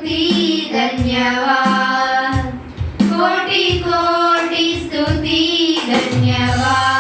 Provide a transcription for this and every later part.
स्तुति धन्यवाद, कोटि कोटि स्तुति धन्यवाद।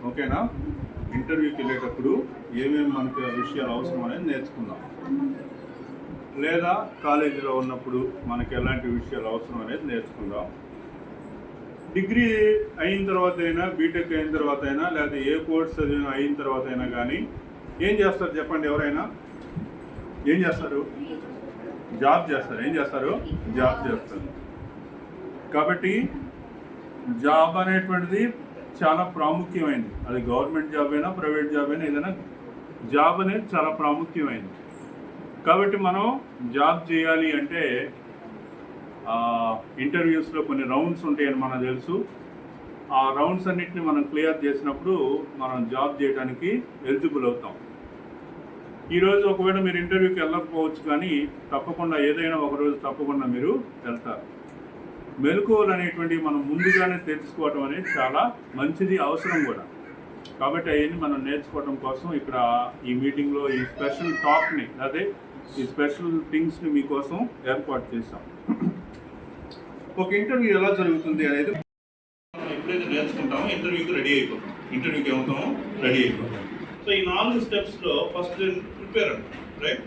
ఓకేనా? ఇంటర్వ్యూకి వెళ్ళేటప్పుడు ఏమేమి మనకి విషయాలు అవసరం అనేది నేర్చుకుందాం. లేదా కాలేజీలో ఉన్నప్పుడు మనకి ఎలాంటి విషయాలు అవసరం అనేది నేర్చుకుందాం. డిగ్రీ అయిన తర్వాత అయినా, బీటెక్ అయిన తర్వాత అయినా, లేదా ఏ కోర్స్ చదివిన అయిన తర్వాత అయినా కానీ ఏం చేస్తారు చెప్పండి ఎవరైనా? ఏం చేస్తారు? జాబ్ చేస్తారు. ఏం చేస్తారు? జాబ్ చేస్తారు. కాబట్టి జాబ్ అనేటువంటిది చాలా ప్రాముఖ్యమైనది. అది గవర్నమెంట్ జాబ్ అయినా ప్రైవేట్ జాబ్ అయినా ఏదైనా జాబ్ అనేది చాలా ప్రాముఖ్యమైనది. కాబట్టి మనం జాబ్ చేయాలి అంటే ఇంటర్వ్యూస్లో కొన్ని రౌండ్స్ ఉంటాయని మనకు తెలుసు. ఆ రౌండ్స్ అన్నిటిని మనం క్లియర్ చేసినప్పుడు మనం జాబ్ చేయడానికి ఎలిజిబుల్ అవుతాం. ఈరోజు ఒకవేళ మీరు ఇంటర్వ్యూకి వెళ్ళకపోవచ్చు, కానీ తప్పకుండా ఏదైనా ఒకరోజు తప్పకుండా మీరు వెళ్తారు. మెలకువలు అనేటువంటివి మనం ముందుగానే తెలుసుకోవడం అనేది చాలా మంచిది, అవసరం కూడా. కాబట్టి అవన్నీ మనం నేర్చుకోవడం కోసం ఇక్కడ ఈ మీటింగ్లో ఈ స్పెషల్ టాక్ని, అదే ఈ స్పెషల్ థింగ్స్ని మీకోసం ఏర్పాటు చేశాం. ఒక ఇంటర్వ్యూ ఎలా జరుగుతుంది అనేది మనం ఎప్పుడైతే నేర్చుకుంటామో ఇంటర్వ్యూకి రెడీ అయిపోతాం. ఇంటర్వ్యూకి ఏమవుతామో రెడీ అయిపోతాం. సో ఈ 4 స్టెప్స్లో ఫస్ట్ ప్రిపేర్ అంటాం, రైట్?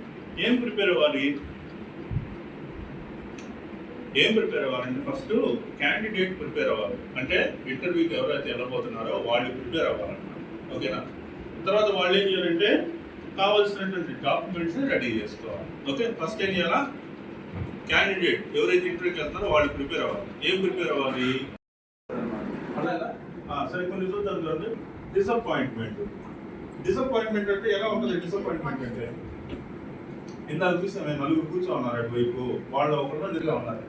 ఏం ప్రిపేర్ అవ్వాలి? అంటే ఫస్ట్ క్యాండిడేట్ ప్రిపేర్ అవ్వాలి. అంటే ఇంటర్వ్యూకి ఎవరైతే వెళ్ళబోతున్నారో వాళ్ళు ప్రిపేర్ అవ్వాలన్నమాట. ఓకేనా? తర్వాత వాళ్ళు ఏం చేయాలంటే కావాల్సినటువంటి డాక్యుమెంట్స్ రెడీ చేసుకోవాలి. ఓకే, ఫస్ట్ ఏం చేయాలా? క్యాండిడేట్ ఎవరైతే ఇంటర్వ్యూకి వెళ్తున్నారో వాళ్ళు ప్రిపేర్ అవ్వాలి. ఏం ప్రిపేర్ అవ్వాలి? సరే, కొన్ని చూద్దాం. డిసప్పాయింట్మెంట్ అంటే ఎలా ఉంటుంది? డిసప్పాయింట్మెంట్ అంటే ఇందాక చూస్తే మేము నలుగురు కూర్చో ఉన్నారు అటువైపు, వాళ్ళు ఒకరు నిజంగా ఉన్నారు.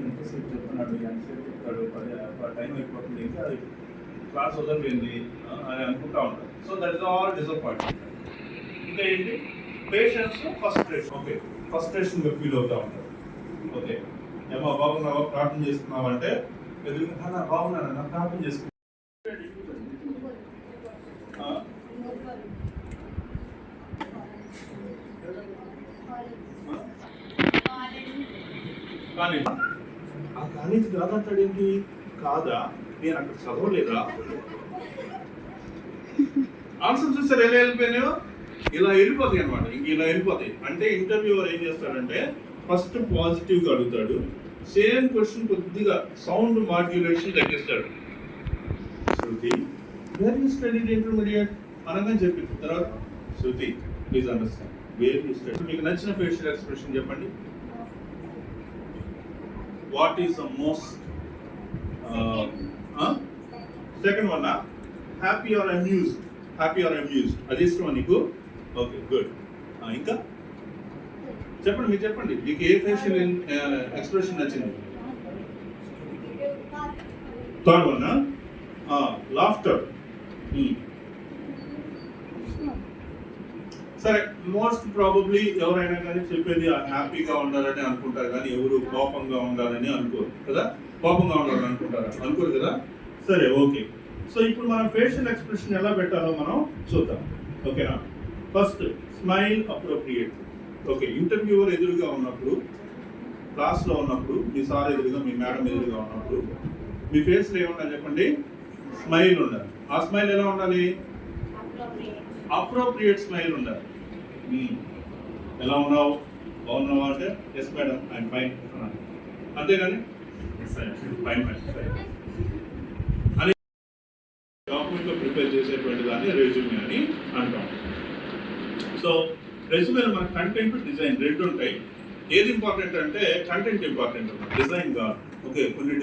ఎంతసేపు చెప్తున్నాడు, ఎంతసేపు చెప్తాడు, టైం అయిపోతుంది, ఇంకా క్లాస్ వదలిపోయింది అని అనుకుంటా ఉంటారు. So that is all disappointment. ఇంకా ఏంటి? Patience, frustration. ఓకే, ఫస్ట్రేషన్గా ఫీల్ అవుతూ ఉంటారు. ఓకే, ఏమో బాగున్నావా, ప్రార్థన చేస్తున్నావు అంటే ఎదురుగా బాగున్నాను, ప్రార్థన చేసుకున్నాను. కానీ ఆ కాలేజీ కాదంటాడేంటి? కాదా, నేను అక్కడ చదవలేదా? ఆన్సర్ చూసారు ఎలా వెళ్ళిపోయినాయో? ఇలా వెళ్ళిపోతాయి అనమాట. ఇంక ఇలా వెళ్ళిపోతాయి. అంటే ఇంటర్వ్యూవర్ ఏం చేస్తాడంటే ఫస్ట్ పాజిటివ్గా అడుగుతాడు. సేమ్ క్వశ్చన్ కొద్దిగా సౌండ్ మాడ్యులేషన్ తగ్గిస్తాడు. Shruti, where you studied intermediate అనగానే చెప్పింది. తర్వాత Shruti, please understand, where you study. మీకు నచ్చిన ఫేషియల్ ఎక్స్ప్రెషన్ చెప్పండి. What is the most second one? Happy or amused? అది ఇష్టమా నీకు? Okay, good. ఇంకా చెప్పండి, మీరు చెప్పండి, మీకు ఏ ఫేషియల్ ఎక్స్ప్రెషన్ నచ్చింది? Third one, laughter. సరే, మోస్ట్ ప్రాబబ్లీ ఎవరైనా కానీ చెప్పేది హ్యాపీగా ఉండాలని అనుకుంటారు, కానీ ఎవరు కోపంగా ఉండాలని అనుకోరు కదా? కోపంగా ఉండాలని అనుకోరు కదా? సరే, ఓకే. సో ఇప్పుడు మనం ఫేషియల్ ఎక్స్ప్రెషన్ ఎలా పెట్టాలో మనం చూద్దాం. ఓకేనా? First smile appropriate. Okay, interviewer ఎదురుగా ఉన్నప్పుడు, క్లాస్లో ఉన్నప్పుడు, మీ సార్ ఎదురుగా, మీ మేడం ఎదురుగా ఉన్నప్పుడు మీ ఫేస్లో ఏముండాలి చెప్పండి? స్మైల్ ఉండాలి. ఆ స్మైల్ ఎలా ఉండాలి? అప్రోప్రియేట్ స్మైల్ ఉండాలి. ఎలా ఉన్నావు, బాగున్నావా అంటే ఎస్ మేడం, ఐఎమ్ ఫైన్ అన్నాను. అంతేగాని ఫైన్ అని డాక్యుమెంట్లో ప్రిపేర్ చేసేటువంటి దాన్ని రెజ్యూమే అని అంటాం. సో రెజ్యూమేలో మన కంటెంట్, డిజైన్ రెండు ఉంటాయి. ఏది ఇంపార్టెంట్ అంటే కంటెంట్ ఇంపార్టెంట్ అన్నమాట, డిజైన్ కాదు. ఓకే, కొన్ని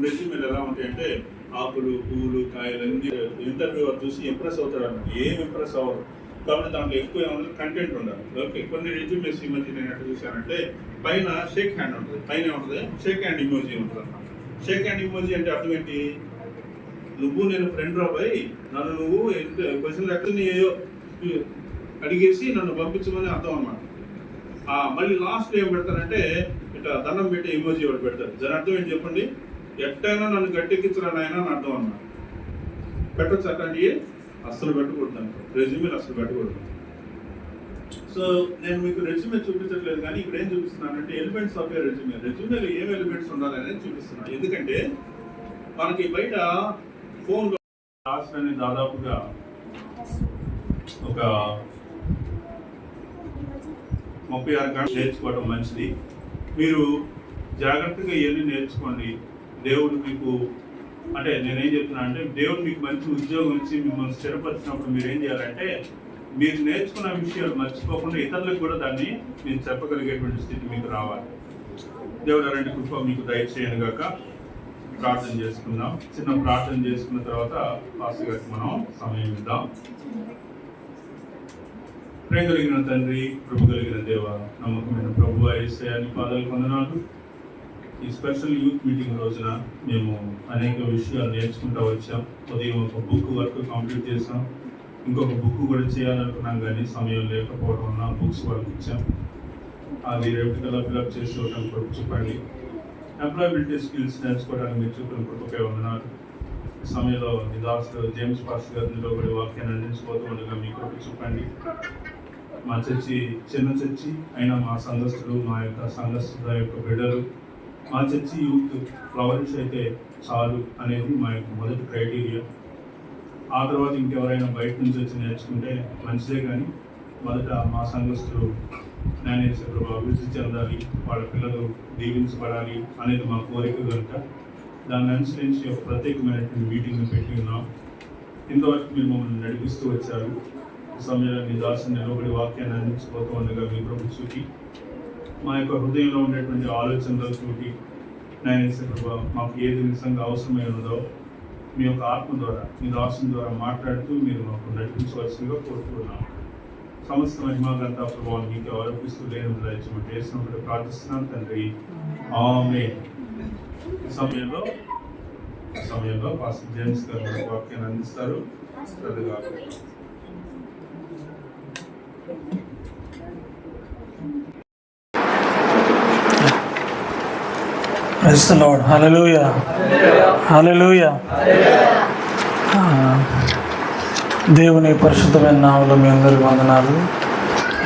రెజ్యూమేలు ఎలా ఉంటాయంటే ఆకులు, పువ్వులు, కాయలు అన్ని ఇంటర్వ్యూవర్ చూసి ఇంప్రెస్ అవుతాడు అన్నమాట. ఏం ఇంప్రెస్ అవ్వరు. కాబట్టి దాంట్లో ఎక్కువ ఏమన్నా కంటెంట్ ఉండాలి. ఓకే, కొన్ని రెజ్యూమేస్ ఈ మధ్య నేను ఎట్లా చూశానంటే పైన షేక్ హ్యాండ్ ఉంటుంది, పైన ఉంటుంది షేక్ హ్యాండ్ ఇమోజీ ఉంటుంది అన్నమాట. షేక్ హ్యాండ్ ఇమోజీ అంటే అర్థం ఏంటి? నువ్వు నేను ఫ్రెండ్ రాబాయి, నన్ను నువ్వు క్వశ్చన్లు ఎక్కడ ఏయో అడిగేసి నన్ను పంపించమని అర్థం అన్నమాట. మళ్ళీ లాస్ట్ ఏం పెడతారంటే ఇట్లా దండం పెట్టి ఇమోజీ ఒకటి పెడతారు. దాని అర్థం ఏంటి చెప్పండి? ఎట్టైనా నన్ను గట్టెక్కించరాని ఆయన అని అర్థం అన్నమాట. పెట్టచ్చు అట్లాంటివి అస్సలు పెట్టకూడదు అనుకో, రెజ్యూమేలు అస్సలు పెట్టకూడదు. సో నేను మీకు రెజ్యూమే చూపించట్లేదు, కానీ ఇక్కడ ఏం చూపిస్తున్నానంటే ఎలిమెంట్స్ ఆఫ్ ఏ రెజ్యూమే. రెజ్యూమేలో ఏం ఎలిమెంట్స్ ఉండాలనేది చూపిస్తున్నాను. ఎందుకంటే మనకి బయట ఫోన్లో రాష్ట్రాన్ని దాదాపుగా ఒక 36 గంటలు నేర్చుకోవడం మంచిది. మీరు జాగ్రత్తగా ఇవన్నీ నేర్చుకోండి. దేవుడు మీకు, అంటే నేనేం చెప్తున్నా అంటే దేవుడు మీకు మంచి ఉద్యోగం ఇచ్చి మిమ్మల్ని స్థిరపరిచినప్పుడు మీరు ఏం చేయాలంటే మీరు నేర్చుకున్న విషయాలు మర్చిపోకుండా ఇతరులకు కూడా దాన్ని మీరు చెప్పగలిగేటువంటి స్థితి మీకు రావాలి. దేవుడు అలాంటి కృప మీకు దయచేయను గాక. ప్రార్థన చేసుకుందాం. చిన్న ప్రార్థన చేసుకున్న తర్వాత పాస్టర్ గారికి మనం సమయం ఇద్దాం. ప్రేమ కలిగిన తండ్రి, కృప కలిగిన దేవ, నమ్మకమైన ప్రభువా యేసయ్యా నీ పాదాలకు వందనాలు. ఈ స్పెషల్ యూత్ మీటింగ్ రోజున మేము అనేక విషయాలు నేర్చుకుంటూ వచ్చాం. ఉదయం ఒక బుక్ వర్క్ కంప్లీట్ చేసాం. ఇంకొక బుక్ కూడా చేయాలనుకున్నాం కానీ సమయం లేకపోవడం వల్ల బుక్స్ వాళ్ళకి ఇచ్చాం. అది రేపటికల్లా ఫిల్అప్ చేసి చూడటానికి కృప చూపండి. ఎంప్లాయబిలిటీ స్కిల్స్ నేర్చుకోవడానికి మీరు చూపిన కృపకే వందనాలు. ఈ సమయంలో నిదాస్ జేమ్స్ పాస్టర్ గారిలో కూడా వాక్యాన్ని అందించిపోతూ ఉండగా మీ కృప చూపండి. మా చర్చి చిన్న చర్చి అయినా మా సంఘస్థులు, మా యొక్క సంఘస్థుల యొక్క బిడ్డలు, మా చర్చి యూత్ ఫ్లవరిష్ అయితే చాలు అనేది మా యొక్క మొదటి క్రైటీరియా. ఆ తర్వాత ఇంకెవరైనా బయట నుంచి వచ్చి నేర్చుకుంటే మంచిదే, కానీ మొదట మా సంఘస్థులు జ్ఞానేశ్వర అభివృద్ధి చెందాలి, వాళ్ళ పిల్లలు దీవించబడాలి అనేది మా కోరిక కనుక దాన్ని అనుసరించి ఒక ప్రత్యేకమైనటువంటి మీటింగ్ని పెట్టి ఉన్నాం. ఇంతవరకు మీరు మమ్మల్ని నడిపిస్తూ వచ్చారు. ఈ సమయంలో నీ దాసుని నిలబడి వాక్యాన్ని అందించిపోతూ ఉండగా మీ ప్రభు చూపి మా యొక్క హృదయంలో ఉండేటువంటి ఆలోచనలు చూపి జ్ఞానేశ్వర మాకు ఏది నిజంగా అవసరమై ఉన్నదో మీ యొక్క ఆత్మ ద్వారా, మీ దాసుని ద్వారా మాట్లాడుతూ మీరు మాకు నడిపించవలసిందిగా కోరుతున్నాం. సమస్త మహిమాగంతా ప్రభావం మీకు ఆరోపిస్తూ లేని దయచేయమని చేసినప్పుడు ప్రార్థిస్తున్నాం తండ్రి. ఆమేన్. ఈ సమయంలో పాస్టర్ జేమ్స్ గారు వాక్యాన్ని అందిస్తారు. శ్రద్ధగా Praise the Lord. Hallelujah. Hallelujah. దేవుని పరిశుద్ధమైన నామములో మీ అందరికీ వందనాలు.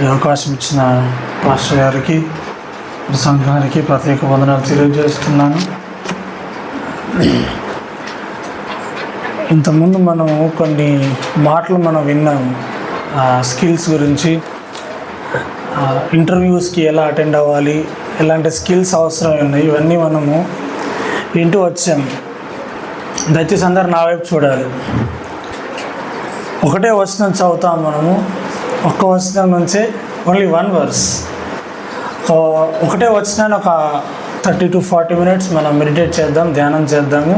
ఈ అవకాశం ఇచ్చిన పాస్టర్ గారికి, సంఘానికి ప్రత్యేక వందనాలు తెలియజేస్తున్నాను. ఇంతకుముందు మనం కొన్ని మాటలు విన్నాము స్కిల్స్ గురించి. ఇంటర్వ్యూస్కి ఎలా అటెండ్ అవ్వాలి, ఎలాంటి స్కిల్స్ అవసరం ఉన్నాయి, ఇవన్నీ మనము వింటూ వచ్చాము. దయచేసి అందరు నా వైపు చూడాలి. ఒకటే వచనం చదువుతాం మనము. ఒక్క వచనం నుంచే ఓన్లీ 1 verse. ఒకటే వచనాన్ని ఒక 30 to 40 minutes మనం మెడిటేట్ చేద్దాం, ధ్యానం చేద్దాము.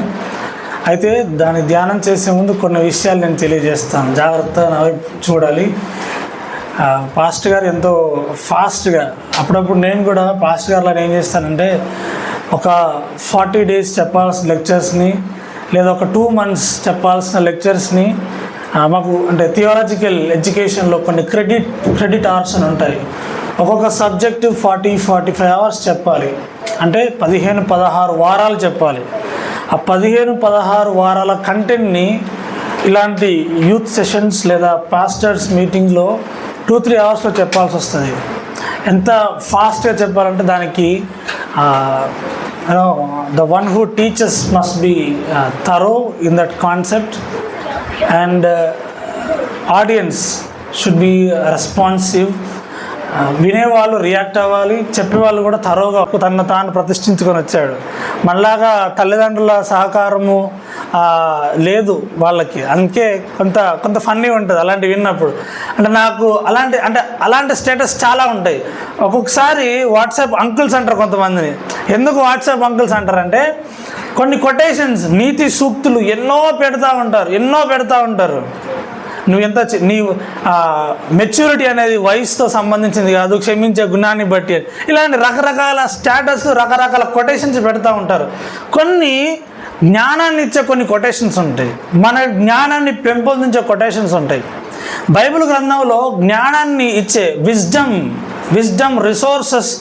అయితే దాన్ని ధ్యానం చేసే ముందు కొన్ని విషయాలు నేను తెలియజేస్తాను. జాగ్రత్తగా నా వైపు చూడాలి. పాస్టర్ గారు ఎంతో ఫాస్ట్గా, అప్పుడప్పుడు నేను కూడా పాస్టర్ గారిలో ఏం చేస్తానంటే ఒక 40 days చెప్పాల్సిన లెక్చర్స్ని లేదా ఒక 2 months చెప్పాల్సిన లెక్చర్స్ని మాకు అంటే థియాలజికల్ ఎడ్యుకేషన్లో కొన్ని క్రెడిట్ అవర్స్ అని ఉంటాయి. ఒక్కొక్క సబ్జెక్టు 40-45 hours చెప్పాలి. అంటే 15-16 వారాలు చెప్పాలి. ఆ 15-16 వారాల కంటెంట్ని ఇలాంటి యూత్ సెషన్స్ లేదా పాస్టర్స్ మీటింగ్లో 2-3 hours చెప్పాల్సి వస్తుంది. ఎంత ఫాస్ట్గా చెప్పాలంటే దానికి the one who teaches must be thorough in that concept, and audience should be responsive. వినేవాళ్ళు రియాక్ట్ అవ్వాలి, చెప్పేవాళ్ళు కూడా తరోగా తను తాను ప్రతిష్ఠించుకొని వచ్చాడు. మనలాగా తల్లిదండ్రుల సహకారము లేదు వాళ్ళకి, అందుకే కొంత ఫన్నీ ఉంటుంది అలాంటివి విన్నప్పుడు. అంటే నాకు అలాంటి స్టేటస్ చాలా ఉంటాయి. ఒక్కొక్కసారి వాట్సాప్ అంకుల్స్ అంటారు కొంతమందిని. ఎందుకు వాట్సాప్ అంకుల్స్ అంటారంటే కొన్ని కొటేషన్స్, నీతి సూక్తులు ఎన్నో పెడతా ఉంటారు. నీ మెచ్యూరిటీ అనేది వయసుతో సంబంధించింది కాదు, క్షమించే గుణాన్ని బట్టి, ఇలాంటి రకరకాల స్టేటస్, రకరకాల కొటేషన్స్ పెడతా ఉంటారు. కొన్ని జ్ఞానాన్ని ఇచ్చే కొన్ని కొటేషన్స్ ఉంటాయి, మన జ్ఞానాన్ని పెంపొందించే కొటేషన్స్ ఉంటాయి. బైబిల్ గ్రంథంలో జ్ఞానాన్ని ఇచ్చే విజ్డమ్ రిసోర్సెస్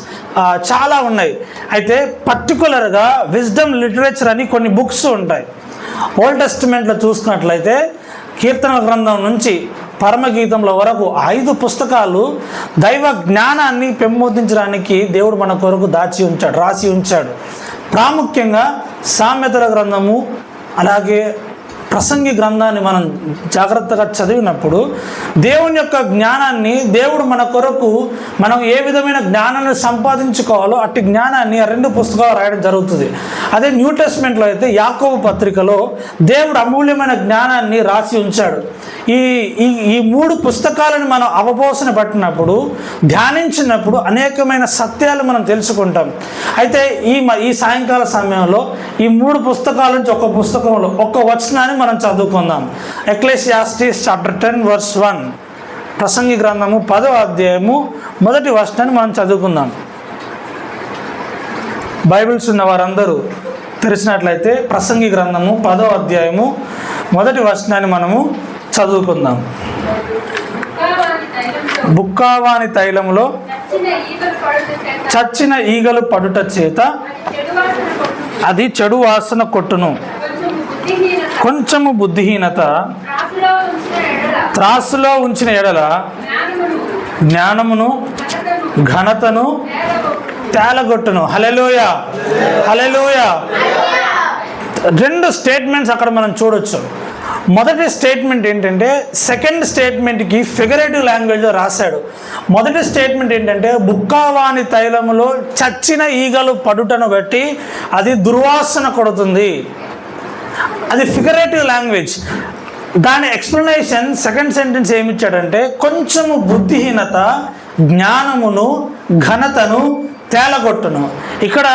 చాలా ఉన్నాయి. అయితే పర్టికులర్గా విజ్డమ్ లిటరేచర్ అని కొన్ని బుక్స్ ఉంటాయి. ఓల్డ్ టెస్టిమెంట్లో చూసుకున్నట్లయితే కీర్తనల గ్రంథం నుంచి పరమగీతంల వరకు 5 పుస్తకాలు దైవ జ్ఞానాన్ని పెంపొందించడానికి దేవుడు మన కొరకు రాసి ఉంచాడు. ప్రాముఖ్యంగా సామెతల గ్రంథము, అలాగే ప్రసంగి గ్రంథాన్ని మనం జాగ్రత్తగా చదివినప్పుడు దేవుని యొక్క జ్ఞానాన్ని, దేవుడు మన కొరకు మనం ఏ విధమైన జ్ఞానాన్ని సంపాదించుకోవాలో అట్టి జ్ఞానాన్ని 2 పుస్తకాలు రాయడం జరుగుతుంది. అదే న్యూ టెస్ట్మెంట్లో అయితే యాకోబు పత్రికలో దేవుడు అమూల్యమైన జ్ఞానాన్ని రాసి ఉంచాడు. ఈ ఈ ఈ 3 పుస్తకాలను మనం అవబోసన పట్టినప్పుడు, ధ్యానించినప్పుడు అనేకమైన సత్యాలు మనం తెలుసుకుంటాం. అయితే ఈ సాయంకాల సమయంలో ఈ 3 పుస్తకాల నుంచి ఒక పుస్తకంలో ఒక వచనాన్ని మనం చదువుకుందాం. ఎక్లెసియాస్టిస్ చాప్టర్ 10 verse 1. ప్రసంగి గ్రంథము 10వ అధ్యాయము 1వ వచనాన్ని మనం చదువుకుందాం. బైబిల్స్ ఉన్న వారందరూ తెరిచినట్లయితే ప్రసంగి గ్రంథము 10వ అధ్యాయము 1వ వచనాన్ని మనము చదువుకుందాం. బుక్కావాని తైలములో చచ్చిన ఈగలు పడుట చేత అది చెడు వాసన కొట్టును. కొంచెము బుద్ధిహీనత త్రాసులో ఉంచిన ఎడల జ్ఞానమును ఘనతను తేలగొట్టును. హల్లెలూయా, హల్లెలూయా. 2 స్టేట్మెంట్స్ అక్కడ మనం చూడొచ్చు. మొదటి స్టేట్మెంట్ ఏంటంటే, సెకండ్ స్టేట్మెంట్కి ఫిగరేటివ్ లాంగ్వేజ్లో రాశాడు. మొదటి స్టేట్మెంట్ ఏంటంటే, బుక్కావాని తైలములో చచ్చిన ఈగలు పడుటను బట్టి అది దుర్వాసన కొడుతుంది. అది ఫిగరేటివ్ లాంగ్వేజ్. దాని ఎక్స్ప్లెనేషన్ సెకండ్ సెంటెన్స్ ఏమిచ్చాడంటే, కొంచెము బుద్ధిహీనత జ్ఞానమును ఘనతను తేలగొట్టును. ఇక్కడ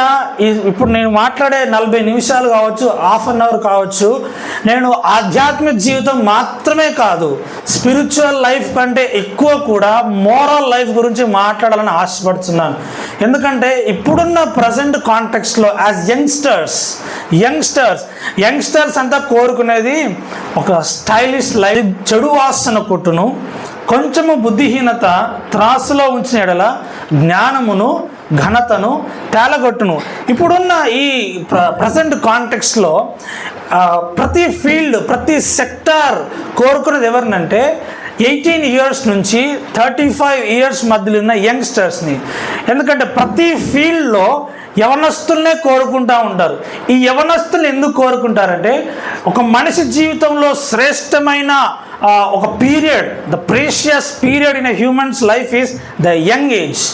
ఇప్పుడు నేను మాట్లాడే 40 నిమిషాలు కావచ్చు, హాఫ్ అన్ అవర్ కావచ్చు, నేను ఆధ్యాత్మిక జీవితం మాత్రమే కాదు, స్పిరిచువల్ లైఫ్ కంటే ఎక్కువ కూడా మోరల్ లైఫ్ గురించి మాట్లాడాలని ఆశపడుతున్నాను. ఎందుకంటే ఇప్పుడున్న ప్రజెంట్ కాంటెక్స్ట్లో యాజ్ యంగ్స్టర్స్ అంతా కోరుకునేది ఒక స్టైలిష్ లైఫ్. చెడు వాసన కొట్టును, కొంచెము బుద్ధిహీనత త్రాసులో ఉంచిన ఎడల జ్ఞానమును ఘనతను తేలగొట్టును. ఇప్పుడున్న ఈ ప్రజెంట్ కాంటెక్స్ట్లో ప్రతి ఫీల్డ్, ప్రతి సెక్టార్ కోరుకునేది ఎవరినంటే 18 years నుంచి 35 years మధ్యలో ఉన్న యంగ్స్టర్స్ని. ఎందుకంటే ప్రతి ఫీల్డ్లో యవనస్తులనే కోరుకుంటూ ఉంటారు. ఈ యవనస్తులు ఎందుకు కోరుకుంటారంటే, ఒక మనిషి జీవితంలో శ్రేష్టమైన ఒక period, the precious period in a humans life is the young age.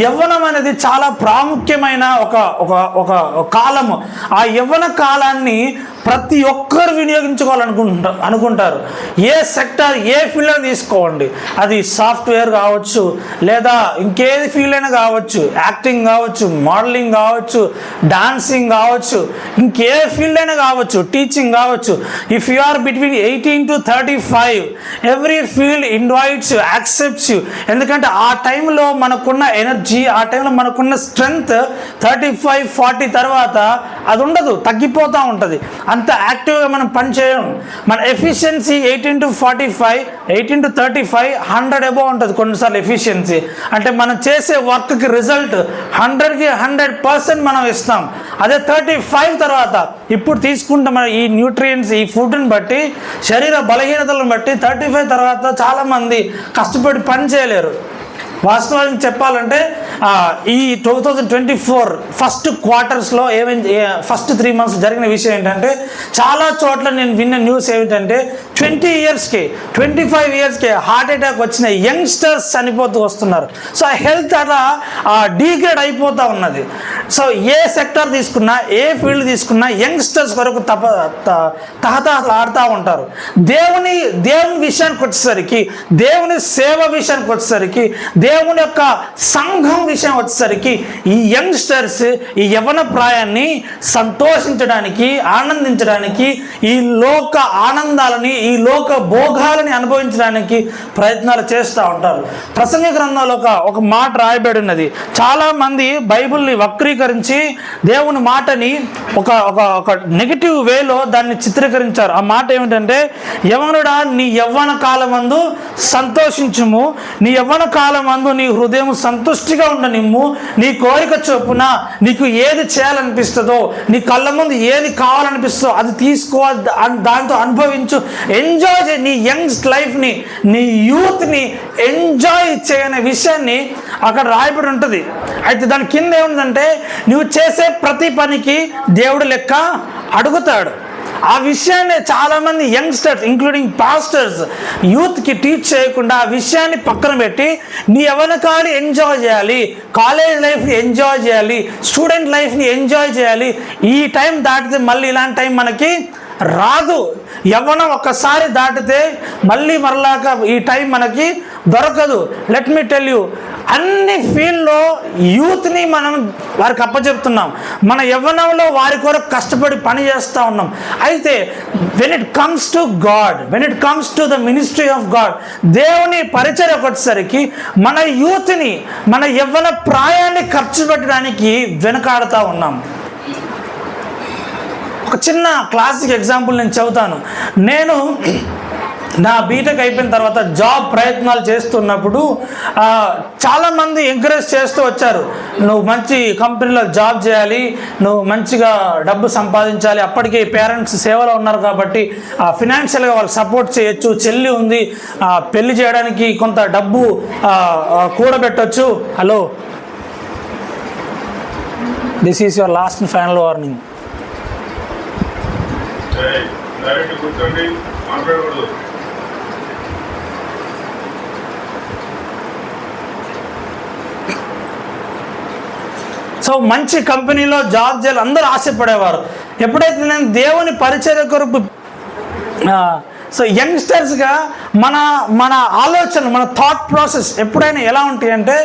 యవ్వనం అనేది చాలా ప్రాముఖ్యమైన ఒక కాలము. ఆ యవ్వన కాలాన్ని ప్రతి ఒక్కరు అనుకుంటారు. ఏ సెక్టార్, ఏ ఫీల్డ్ తీసుకోండి, అది సాఫ్ట్వేర్ కావచ్చు, లేదా ఇంకేది ఫీల్డ్ అయినా కావచ్చు, యాక్టింగ్ కావచ్చు, మోడలింగ్ కావచ్చు, డాన్సింగ్ కావచ్చు, ఇంకే ఫీల్డ్ అయినా కావచ్చు, టీచింగ్ కావచ్చు. If you are between 18 to 35, every field invites you, accepts you. ఎందుకంటే ఆ టైంలో మనకున్న ఎనర్జీ, ఆ టైంలో మనకున్న స్ట్రెంగ్త్ 35-40 తర్వాత అది ఉండదు, తగ్గిపోతూ ఉంటుంది. అంత యాక్టివ్గా మనం పనిచేయడం. మన ఎఫిషియన్సీ 18 to 45, 18 to 35, 100 అబోవ్ ఉంటుంది కొన్నిసార్లు ఎఫిషియన్సీ. అంటే మనం చేసే వర్క్కి రిజల్ట్ 100కి 100% మనం ఇస్తాం. అదే 35 తర్వాత ఇప్పుడు తీసుకుంటాం ఈ న్యూట్రియంట్స్, ఈ ఫుడ్ని బట్టి, శరీర బలహీనతలను బట్టి 35 తర్వాత చాలామంది కష్టపడి పని చేయలేరు. వాస్తవానికి చెప్పాలంటే ఈ 2024 ఫస్ట్ క్వార్టర్స్లో ఫస్ట్ 3 months జరిగిన విషయం ఏంటంటే, చాలా చోట్ల నేను విన్న న్యూస్ ఏమిటంటే 20 yearsకి 25 yearsకి హార్ట్ అటాక్ వచ్చిన యంగ్స్టర్స్ చనిపోతూ వస్తున్నారు. సో హెల్త్ అలా డీగ్రేడ్ అయిపోతూ ఉన్నది. సో ఏ సెక్టర్ తీసుకున్నా, ఏ ఫీల్డ్ తీసుకున్నా యంగ్స్టర్స్ వరకు తహతహలాడుతూ ఉంటారు. దేవుని విషయానికి వచ్చేసరికి, దేవుని సేవ విషయానికి వచ్చేసరికి, దేవుని యొక్క సంఘం విషయం వచ్చేసరికి ఈ యంగ్స్టర్స్ ఈ యవ్వన ప్రాయాన్ని సంతోషించడానికి, ఆనందించడానికి, ఈ లోక ఆనందాలని, ఈ లోక భోగాలని అనుభవించడానికి ప్రయత్నాలు చేస్తూ ఉంటారు. ప్రసంగి గ్రంథంలో ఒక మాట రాయబడి ఉన్నది. చాలామంది బైబిల్ని వక్రీకరించి దేవుని మాటని ఒక నెగిటివ్ వేలో దాన్ని చిత్రీకరించారు. ఆ మాట ఏమిటంటే, యవ్వనుడా నీ యవ్వన కాలమందు సంతోషించుము, నీ యవ్వన కాలమందు నీ హృదయం సంతుష్టిగా ఉండనిమ్ము, నీ కోరిక చొప్పున నీకు ఏది చేయాలనిపిస్తుందో, నీ కళ్ళ ముందు ఏది కావాలనిపిస్తుందో అది తీసుకో, దాంతో అనుభవించు, ఎంజాయ్ చేయి. నీ యంగ్ లైఫ్ని, నీ యూత్ని ఎంజాయ్ చేయనే విషయాన్ని అక్కడ రాయబడి ఉంటుంది. అయితే దాని కింద ఏముందంటే, నువ్వు చేసే ప్రతి పనికి దేవుడు లెక్క అడుగుతాడు. ఆ విషయాన్ని చాలామంది యంగ్స్టర్స్ ఇంక్లూడింగ్ పాస్టర్స్ యూత్కి టీచ్ చేయకుండా ఆ విషయాన్ని పక్కన పెట్టి, నీ యవ్వనకాలని ఎంజాయ్ చేయాలి, కాలేజ్ లైఫ్ని ఎంజాయ్ చేయాలి, స్టూడెంట్ లైఫ్ని ఎంజాయ్ చేయాలి, ఈ టైం దాటితే మళ్ళీ ఇలాంటి టైం మనకి రాదు. యవ్వనం ఒక్కసారి దాటితే మళ్ళీ మరలాక ఈ టైం మనకి దొరకదు. లెట్ మీ టెల్ యూ, అన్ని ఫీల్డ్లో యూత్ని మనం వారికి అప్పచెప్తున్నాం. మన యవ్వనంలో వారి కొరకు కష్టపడి పని చేస్తూ ఉన్నాం. అయితే when it comes to God, when it comes to the ministry of God, దేవుని పరిచర్యకు వచ్చేసరికి మన యూత్ని, మన యవ్వన ప్రాయాన్ని ఖర్చు పెట్టడానికి వెనకాడుతూ ఉన్నాం. ఒక చిన్న క్లాసిక్ ఎగ్జాంపుల్ నేను చెబుతాను. నేను నా బీటెక్ అయిపోయిన తర్వాత జాబ్ ప్రయత్నాలు చేస్తున్నప్పుడు చాలామంది ఎంకరేజ్ చేస్తూ వచ్చారు, నువ్వు మంచి కంపెనీలో జాబ్ చేయాలి, నువ్వు మంచిగా డబ్బు సంపాదించాలి, అప్పటికే పేరెంట్స్ సేవలో ఉన్నారు కాబట్టి ఫినాన్షియల్గా వాళ్ళు సపోర్ట్ చేయొచ్చు, చెల్లి ఉంది, పెళ్లి చేయడానికి కొంత డబ్బు కూడబెట్టచ్చు. Hello, this is your last and final warning. So మంచి కంపెనీలో జాబ్ చేయాలి అందరూ ఆశపడేవారు. ఎప్పుడైతే నేను దేవుని పరిచర్య కొరకు సో యంగ్స్టర్స్గా మన ఆలోచన, మన థాట్ ప్రాసెస్ ఎప్పుడైనా ఎలా ఉంటాయి అంటే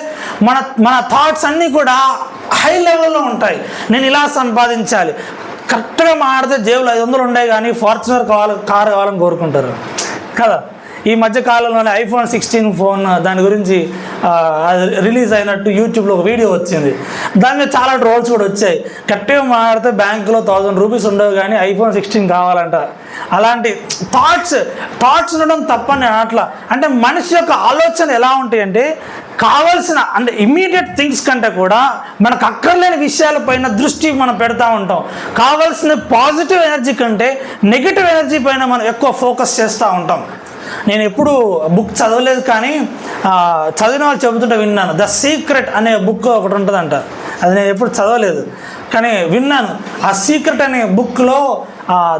మన థాట్స్ అన్నీ కూడా హై లెవెల్లో ఉంటాయి. నేను ఇలా సంపాదించాలి, కరెక్ట్గా మాడితే జేబులో 500 ఉండే కానీ ఫార్చునర్ కారు కావాలని కోరుకుంటారు కదా. ఈ మధ్య కాలంలోనే iPhone 16 ఫోన్ దాని గురించి రిలీజ్ అయినట్టు యూట్యూబ్లో ఒక వీడియో వచ్చింది. దాని మీద చాలా ట్రోల్స్ కూడా వచ్చాయి. కరెక్ట్గా మాడితే బ్యాంకులో 1000 రూపీస్ ఉండవు కానీ iPhone 16 కావాలంట. అలాంటి థాట్స్ ఉండడం తప్పని అట్లా. అంటే మనిషి యొక్క ఆలోచన ఎలా ఉంటాయి అంటే కావాల్సిన అంటే ఇమ్మీడియట్ థింగ్స్ కంటే కూడా మనకు అక్కర్లేని విషయాలపైన దృష్టి మనం పెడతా ఉంటాం. కావాల్సిన పాజిటివ్ ఎనర్జీ కంటే నెగిటివ్ ఎనర్జీ పైన మనం ఎక్కువ ఫోకస్ చేస్తూ ఉంటాం. నేను ఎప్పుడు బుక్ చదవలేదు కానీ చదివిన వాళ్ళు చెబుతుంటే విన్నాను. ద సీక్రెట్ అనే బుక్ ఒకటి ఉంటుందంట, అది నేను ఎప్పుడు చదవలేదు కానీ విన్నాను. ఆ సీక్రెట్ అనే బుక్లో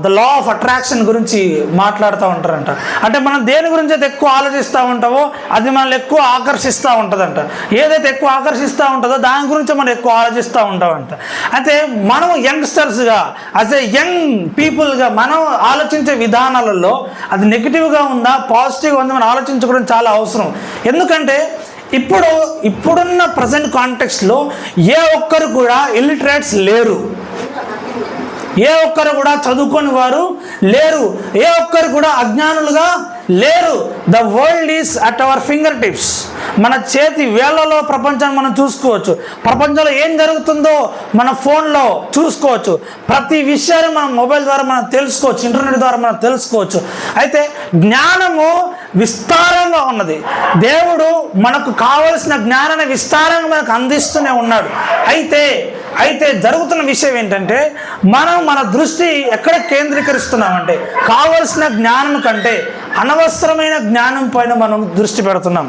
ద లా ఆఫ్ అట్రాక్షన్ గురించి మాట్లాడుతూ ఉంటారంట. అంటే మనం దేని గురించి అయితే ఎక్కువ ఆలోచిస్తూ ఉంటామో అది మనల్ని ఎక్కువ ఆకర్షిస్తూ ఉంటుందంట. ఏదైతే ఎక్కువ ఆకర్షిస్తూ ఉంటుందో దాని గురించి మనం ఎక్కువ ఆలోచిస్తూ ఉంటామంట. అయితే మనం యంగ్స్టర్స్గా యాజ్ ఏ యంగ్ పీపుల్గా మనం ఆలోచించే విధానాలలో అది నెగిటివ్గా ఉందా పాజిటివ్గా ఉందా మనం ఆలోచించుకోవడం చాలా అవసరం. ఎందుకంటే ఇప్పుడున్న ప్రజెంట్ కాంటెక్స్ట్లో ఏ ఒక్కరు కూడా ఇల్లిటరేట్స్ లేరు, ఏ ఒక్కరు కూడా చదువుకొని వారు లేరు, ఏ ఒక్కరు కూడా అజ్ఞానులుగా లేరు. The world is at our finger tips. మన చేతి వేళ్లలో ప్రపంచాన్ని మనం చూసుకోవచ్చు. ప్రపంచంలో ఏం జరుగుతుందో మన ఫోన్లో చూసుకోవచ్చు. ప్రతి విషయాన్ని మనం మొబైల్ ద్వారా మనం తెలుసుకోవచ్చు, ఇంటర్నెట్ ద్వారా మనం తెలుసుకోవచ్చు. అయితే జ్ఞానము విస్తారంగా ఉన్నది. దేవుడు మనకు కావలసిన జ్ఞానాన్ని విస్తారంగా మనకు అందిస్తూనే ఉన్నాడు. అయితే జరుగుతున్న విషయం ఏంటంటే మనం మన దృష్టి ఎక్కడ కేంద్రీకరిస్తున్నామంటే కావలసిన జ్ఞానం కంటే అనవసరమైన జ్ఞానం పైన మనం దృష్టి పెడుతున్నాం.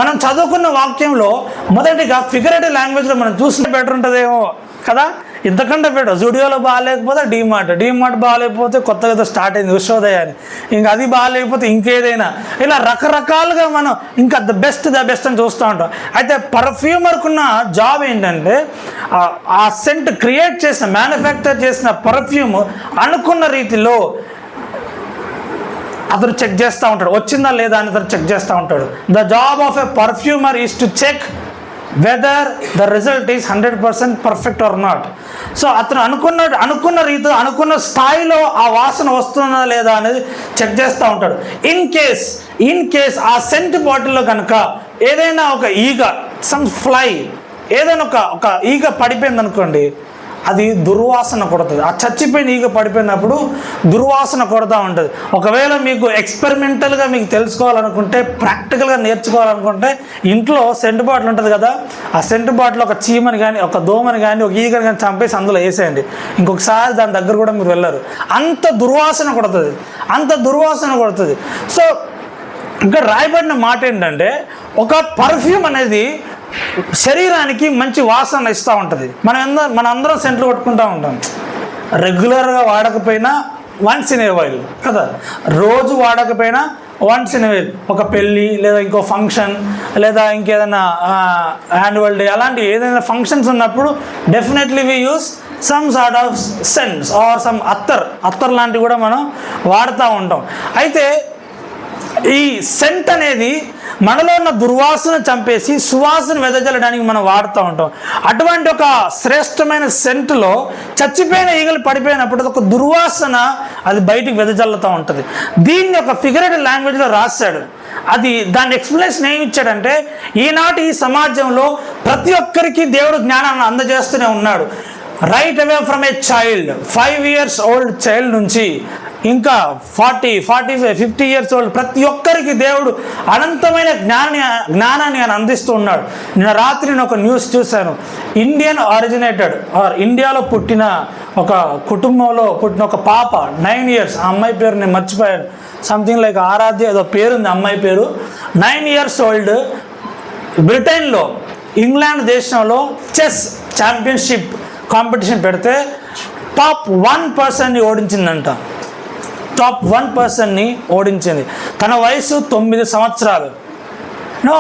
మనం చదువుకున్న వాక్యంలో మొదటిగా ఫిగరేటివ్ లాంగ్వేజ్లో మనం చూసిన బెటర్ ఉంటుందేమో కదా. ఇంతకంటే బెటర్ జూడియోలో బాగాలేకపోతే డీమార్ట్ బాగాలేకపోతే కొత్తగా ఏదో స్టార్ట్ అయింది ఉషోదయ అని, ఇంకా అది బాగాలేకపోతే ఇంకేదైనా, ఇలా రకరకాలుగా మనం ఇంకా ద బెస్ట్ అని చూస్తూ ఉంటాం. అయితే పర్ఫ్యూమర్కున్న జాబ్ ఏంటంటే ఆ సెంట్ క్రియేట్ చేసిన మ్యానుఫ్యాక్చర్ చేసిన పర్ఫ్యూమ్ అనుకున్న రీతిలో అతను చెక్ చేస్తూ ఉంటాడు, వచ్చిందా లేదా అని అతను చెక్ చేస్తూ ఉంటాడు. The job of a perfumer is to check whether the result is 100% perfect or not. So అతను అనుకున్న రీతిలో అనుకున్న స్థాయిలో ఆ వాసన వస్తుందా లేదా అనేది చెక్ చేస్తూ ఉంటాడు. ఇన్ కేస్ ఆ సెంట్ బాటిల్లో కనుక ఏదైనా ఒక ఈగ, సమ్ ఫ్లై, ఏదైనా ఒక ఈగ పడిపోయింది అనుకోండి, అది దుర్వాసన కొడుతుంది. ఆ చచ్చిపోయిన ఈగ పడిపోయినప్పుడు దుర్వాసన కొడుతూ ఉంటుంది. ఒకవేళ మీకు ఎక్స్పెరిమెంటల్గా మీకు తెలుసుకోవాలనుకుంటే, ప్రాక్టికల్గా నేర్చుకోవాలనుకుంటే ఇంట్లో సెంటు బాటిల్ ఉంటుంది కదా, ఆ సెంటు బాటిల్ ఒక చీమని కానీ ఒక దోమని కానీ ఒక ఈగని కానీ చంపేసి అందులో వేసేయండి. ఇంకొకసారి దాని దగ్గర కూడా మీరు వెళ్ళరు. అంత దుర్వాసన కొడుతుంది. సో ఇక్కడ రాయబడిన మాట ఏంటంటే ఒక పర్ఫ్యూమ్ అనేది శరీరానికి మంచి వాసన ఇస్తూ ఉంటుంది. మన అందరం సెంట్లు కొట్టుకుంటూ ఉంటాం. రెగ్యులర్గా వాడకపోయినా వన్స్ ఇన్ ఏ వైల్ కదా, రోజు వాడకపోయినా వన్స్ ఇన్ ఏ వైల్, ఒక పెళ్ళి లేదా ఇంకో ఫంక్షన్ లేదా ఇంకేదైనా యాన్యువల్ డే అలాంటి ఏదైనా ఫంక్షన్స్ ఉన్నప్పుడు definitely we use some sort of scents or some అత్తర్ లాంటివి కూడా మనం వాడుతూ ఉంటాం. అయితే ఈ సెంట్ అనేది మనలో ఉన్న దుర్వాసన చంపేసి సువాసన వెదజల్లడానికి మనం వాడుతూ ఉంటాం. అటువంటి ఒక శ్రేష్టమైన సెంట్లో చచ్చిపోయిన ఈగలు పడిపోయినప్పుడు ఒక దుర్వాసన అది బయటికి వెదజల్లుతూ ఉంటుంది. దీన్ని ఒక ఫిగరేటివ్ లాంగ్వేజ్లో రాశాడు. దాని ఎక్స్ప్లెనేషన్ ఏమి ఇచ్చాడంటే, ఈనాటి ఈ సమాజంలో ప్రతి ఒక్కరికి దేవుడు జ్ఞానాన్ని అందజేస్తూనే ఉన్నాడు. Right away from a child, 5 years old child నుంచి ఇంకా 40, 45, 50 years old ప్రతి ఒక్కరికి దేవుడు అనంతమైన జ్ఞానాన్ని ఆయన అందిస్తూ ఉన్నాడు. నిన్న రాత్రి నేను ఒక న్యూస్ చూశాను. ఇండియన్ ఆరిజినేటెడ్ ఇండియాలో పుట్టిన ఒక కుటుంబంలో పుట్టిన ఒక పాప 9 years, ఆ అమ్మాయి పేరు నేను మర్చిపోయాను, సంథింగ్ లైక్ ఆరాధ్య ఏదో పేరుంది అమ్మాయి పేరు. 9 years old బ్రిటన్లో ఇంగ్లాండ్ దేశంలో చెస్ ఛాంపియన్షిప్ కాంపిటీషన్ పెడితే టాప్ 1%ని ఓడించిందంట. టాప్ 1%ని ఓడించింది. తన వయసు 9 సంవత్సరాలు. No,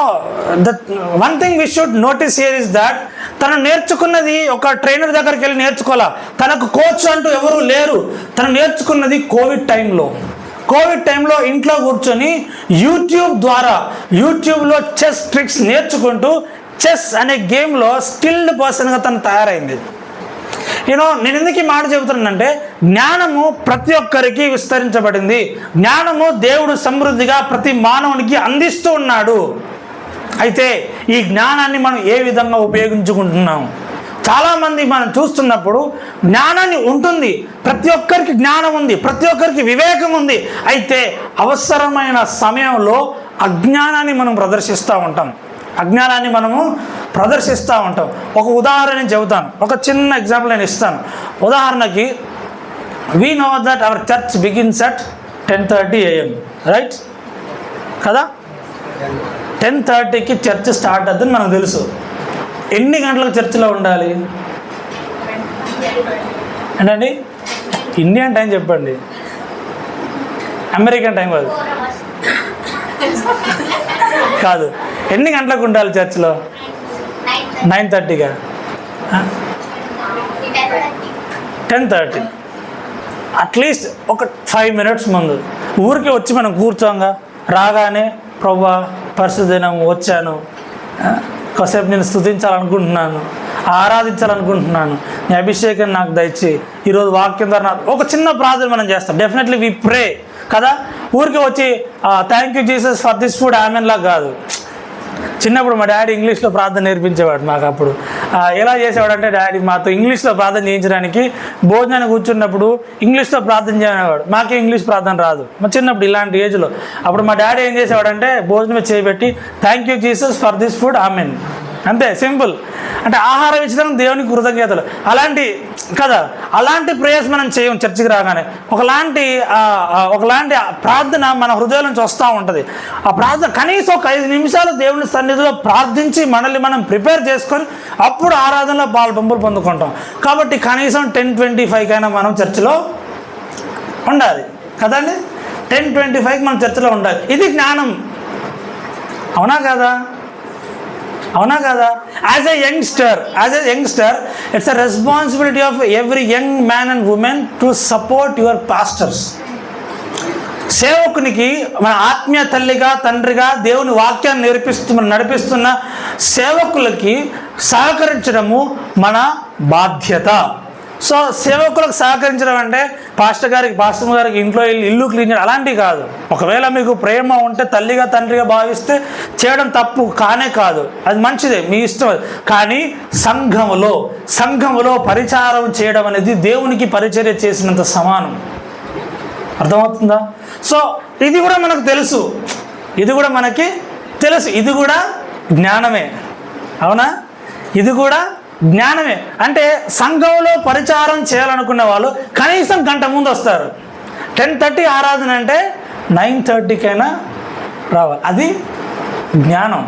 that one thing we should notice here is that తను నేర్చుకున్నది ఒక ట్రైనర్ దగ్గరికి వెళ్ళి నేర్చుకోవాలా, తనకు కోచ్ అంటూ ఎవరు లేరు. తను నేర్చుకున్నది కోవిడ్ టైంలో ఇంట్లో కూర్చొని యూట్యూబ్లో చెస్ ట్రిక్స్ నేర్చుకుంటూ చెస్ అనే గేమ్లో స్కిల్డ్ పర్సన్గా తను తయారైంది. నేను ఎందుకు ఈ మాట చెబుతున్నానంటే, జ్ఞానము ప్రతి ఒక్కరికి విస్తరించబడింది. జ్ఞానము దేవుడు సమృద్ధిగా ప్రతి మానవునికి అందిస్తూ ఉన్నాడు. అయితే ఈ జ్ఞానాన్ని మనం ఏ విధంగా ఉపయోగించుకుంటున్నాం? చాలామంది మనం చూస్తున్నప్పుడు జ్ఞానాన్ని ఉంటుంది, ప్రతి ఒక్కరికి జ్ఞానం ఉంది, ప్రతి ఒక్కరికి వివేకం ఉంది. అయితే అవసరమైన సమయంలో అజ్ఞానాన్ని మనం ప్రదర్శిస్తూ ఉంటాం. ఒక ఉదాహరణ నేను చెబుతాను, ఒక చిన్న ఎగ్జాంపుల్ నేను ఇస్తాను. ఉదాహరణకి, we know that our church begins at 10:30 AM, right కదా? 10:30కి చర్చ్ స్టార్ట్ అవుతుందని మనకు తెలుసు. ఎన్ని గంటలకు చర్చిలో ఉండాలి? ఏంటండి? ఇండియన్ టైం చెప్పండి, అమెరికన్ టైం కాదు. ఎన్ని గంటలకు ఉండాలి చర్చిలో? 9:30గా? 10:30. అట్లీస్ట్ ఒక 5 minutes ముందు ఊరికి వచ్చి మనం కూర్చోంగా, రాగానే ప్రభువా పరిశుద్ధ దినం వచ్చాను, కాసేపు నేను స్తుతించాలనుకుంటున్నాను, ఆరాధించాలనుకుంటున్నాను, నీ అభిషేకం నాకు దయచేయి, ఈరోజు వాక్యం ద్వారా ఒక చిన్న ప్రార్థన మనం చేస్తాం. డెఫినెట్లీ వి ప్రే కదా. ఊరికి వచ్చి thank you Jesus for this food ఆమెన్లా కాదు. చిన్నప్పుడు మా డాడీ ఇంగ్లీష్లో ప్రార్థన నేర్పించేవాడు మాకు. అప్పుడు ఎలా చేసేవాడు అంటే, డాడీ మాతో ఇంగ్లీష్లో ప్రార్థన చేయించడానికి భోజనాన్ని కూర్చున్నప్పుడు ఇంగ్లీష్లో ప్రార్థన చేయనేవాడు. మాకే ఇంగ్లీష్ ప్రార్థన రాదు మా చిన్నప్పుడు, ఇలాంటి ఏజ్లో. అప్పుడు మా డాడీ ఏం చేసేవాడంటే, భోజనం చేయబెట్టి thank you Jesus for this food amen, అంతే, సింపుల్. అంటే ఆహారం ఇచ్చడం దేవునికి కృతజ్ఞతలు, అలాంటి కదా. అలాంటి ప్రేయర్స్ మనం చేయం చర్చికి రాగానే. ఒకలాంటి ప్రార్థన మన హృదయం నుంచి వస్తూ ఉంటుంది. ఆ ప్రార్థన కనీసం ఒక 5 నిమిషాలు దేవుని సన్నిధిలో ప్రార్థించి మనల్ని మనం ప్రిపేర్ చేసుకొని అప్పుడు ఆరాధనలో పంపులు పొందుకుంటాం. కాబట్టి కనీసం 10:25కైనా మనం చర్చిలో ఉండాలి కదండి. 10:25కి మనం చర్చిలో ఉండాలి. ఇది జ్ఞానం, అవునా కదా? As a youngster it's a responsibility of every young man and women to support your pastors. సేవకునికి, మన ఆత్మీయ తల్లిగా తండ్రిగా దేవుని వాక్యాన్ని నడిపిస్తున్న సేవకులకి సహకరించడము మన బాధ్యత. సో సేవకులకు సహకరించడం అంటే పాస్టర్ గారికి ఇంట్లో ఇల్లు క్లీన్ చేయడం అలాంటివి కాదు. ఒకవేళ మీకు ప్రేమ ఉంటే తల్లిగా తండ్రిగా భావిస్తే చేయడం తప్పు కానే కాదు, అది మంచిదే, మీ ఇష్టం. కానీ సంఘములో పరిచారం చేయడం అనేది దేవునికి పరిచర్య చేసినంత సమానం. అర్థమవుతుందా? సో ఇది కూడా మనకు తెలుసు, ఇది కూడా జ్ఞానమే, అవునా? ఇది కూడా జ్ఞానమే. అంటే సంఘంలో పరిచారం చేయాలనుకునే వాళ్ళు కనీసం గంట ముందు వస్తారు. 10:30 ఆరాధన అంటే 9:30కైనా రావాలి. అది జ్ఞానం.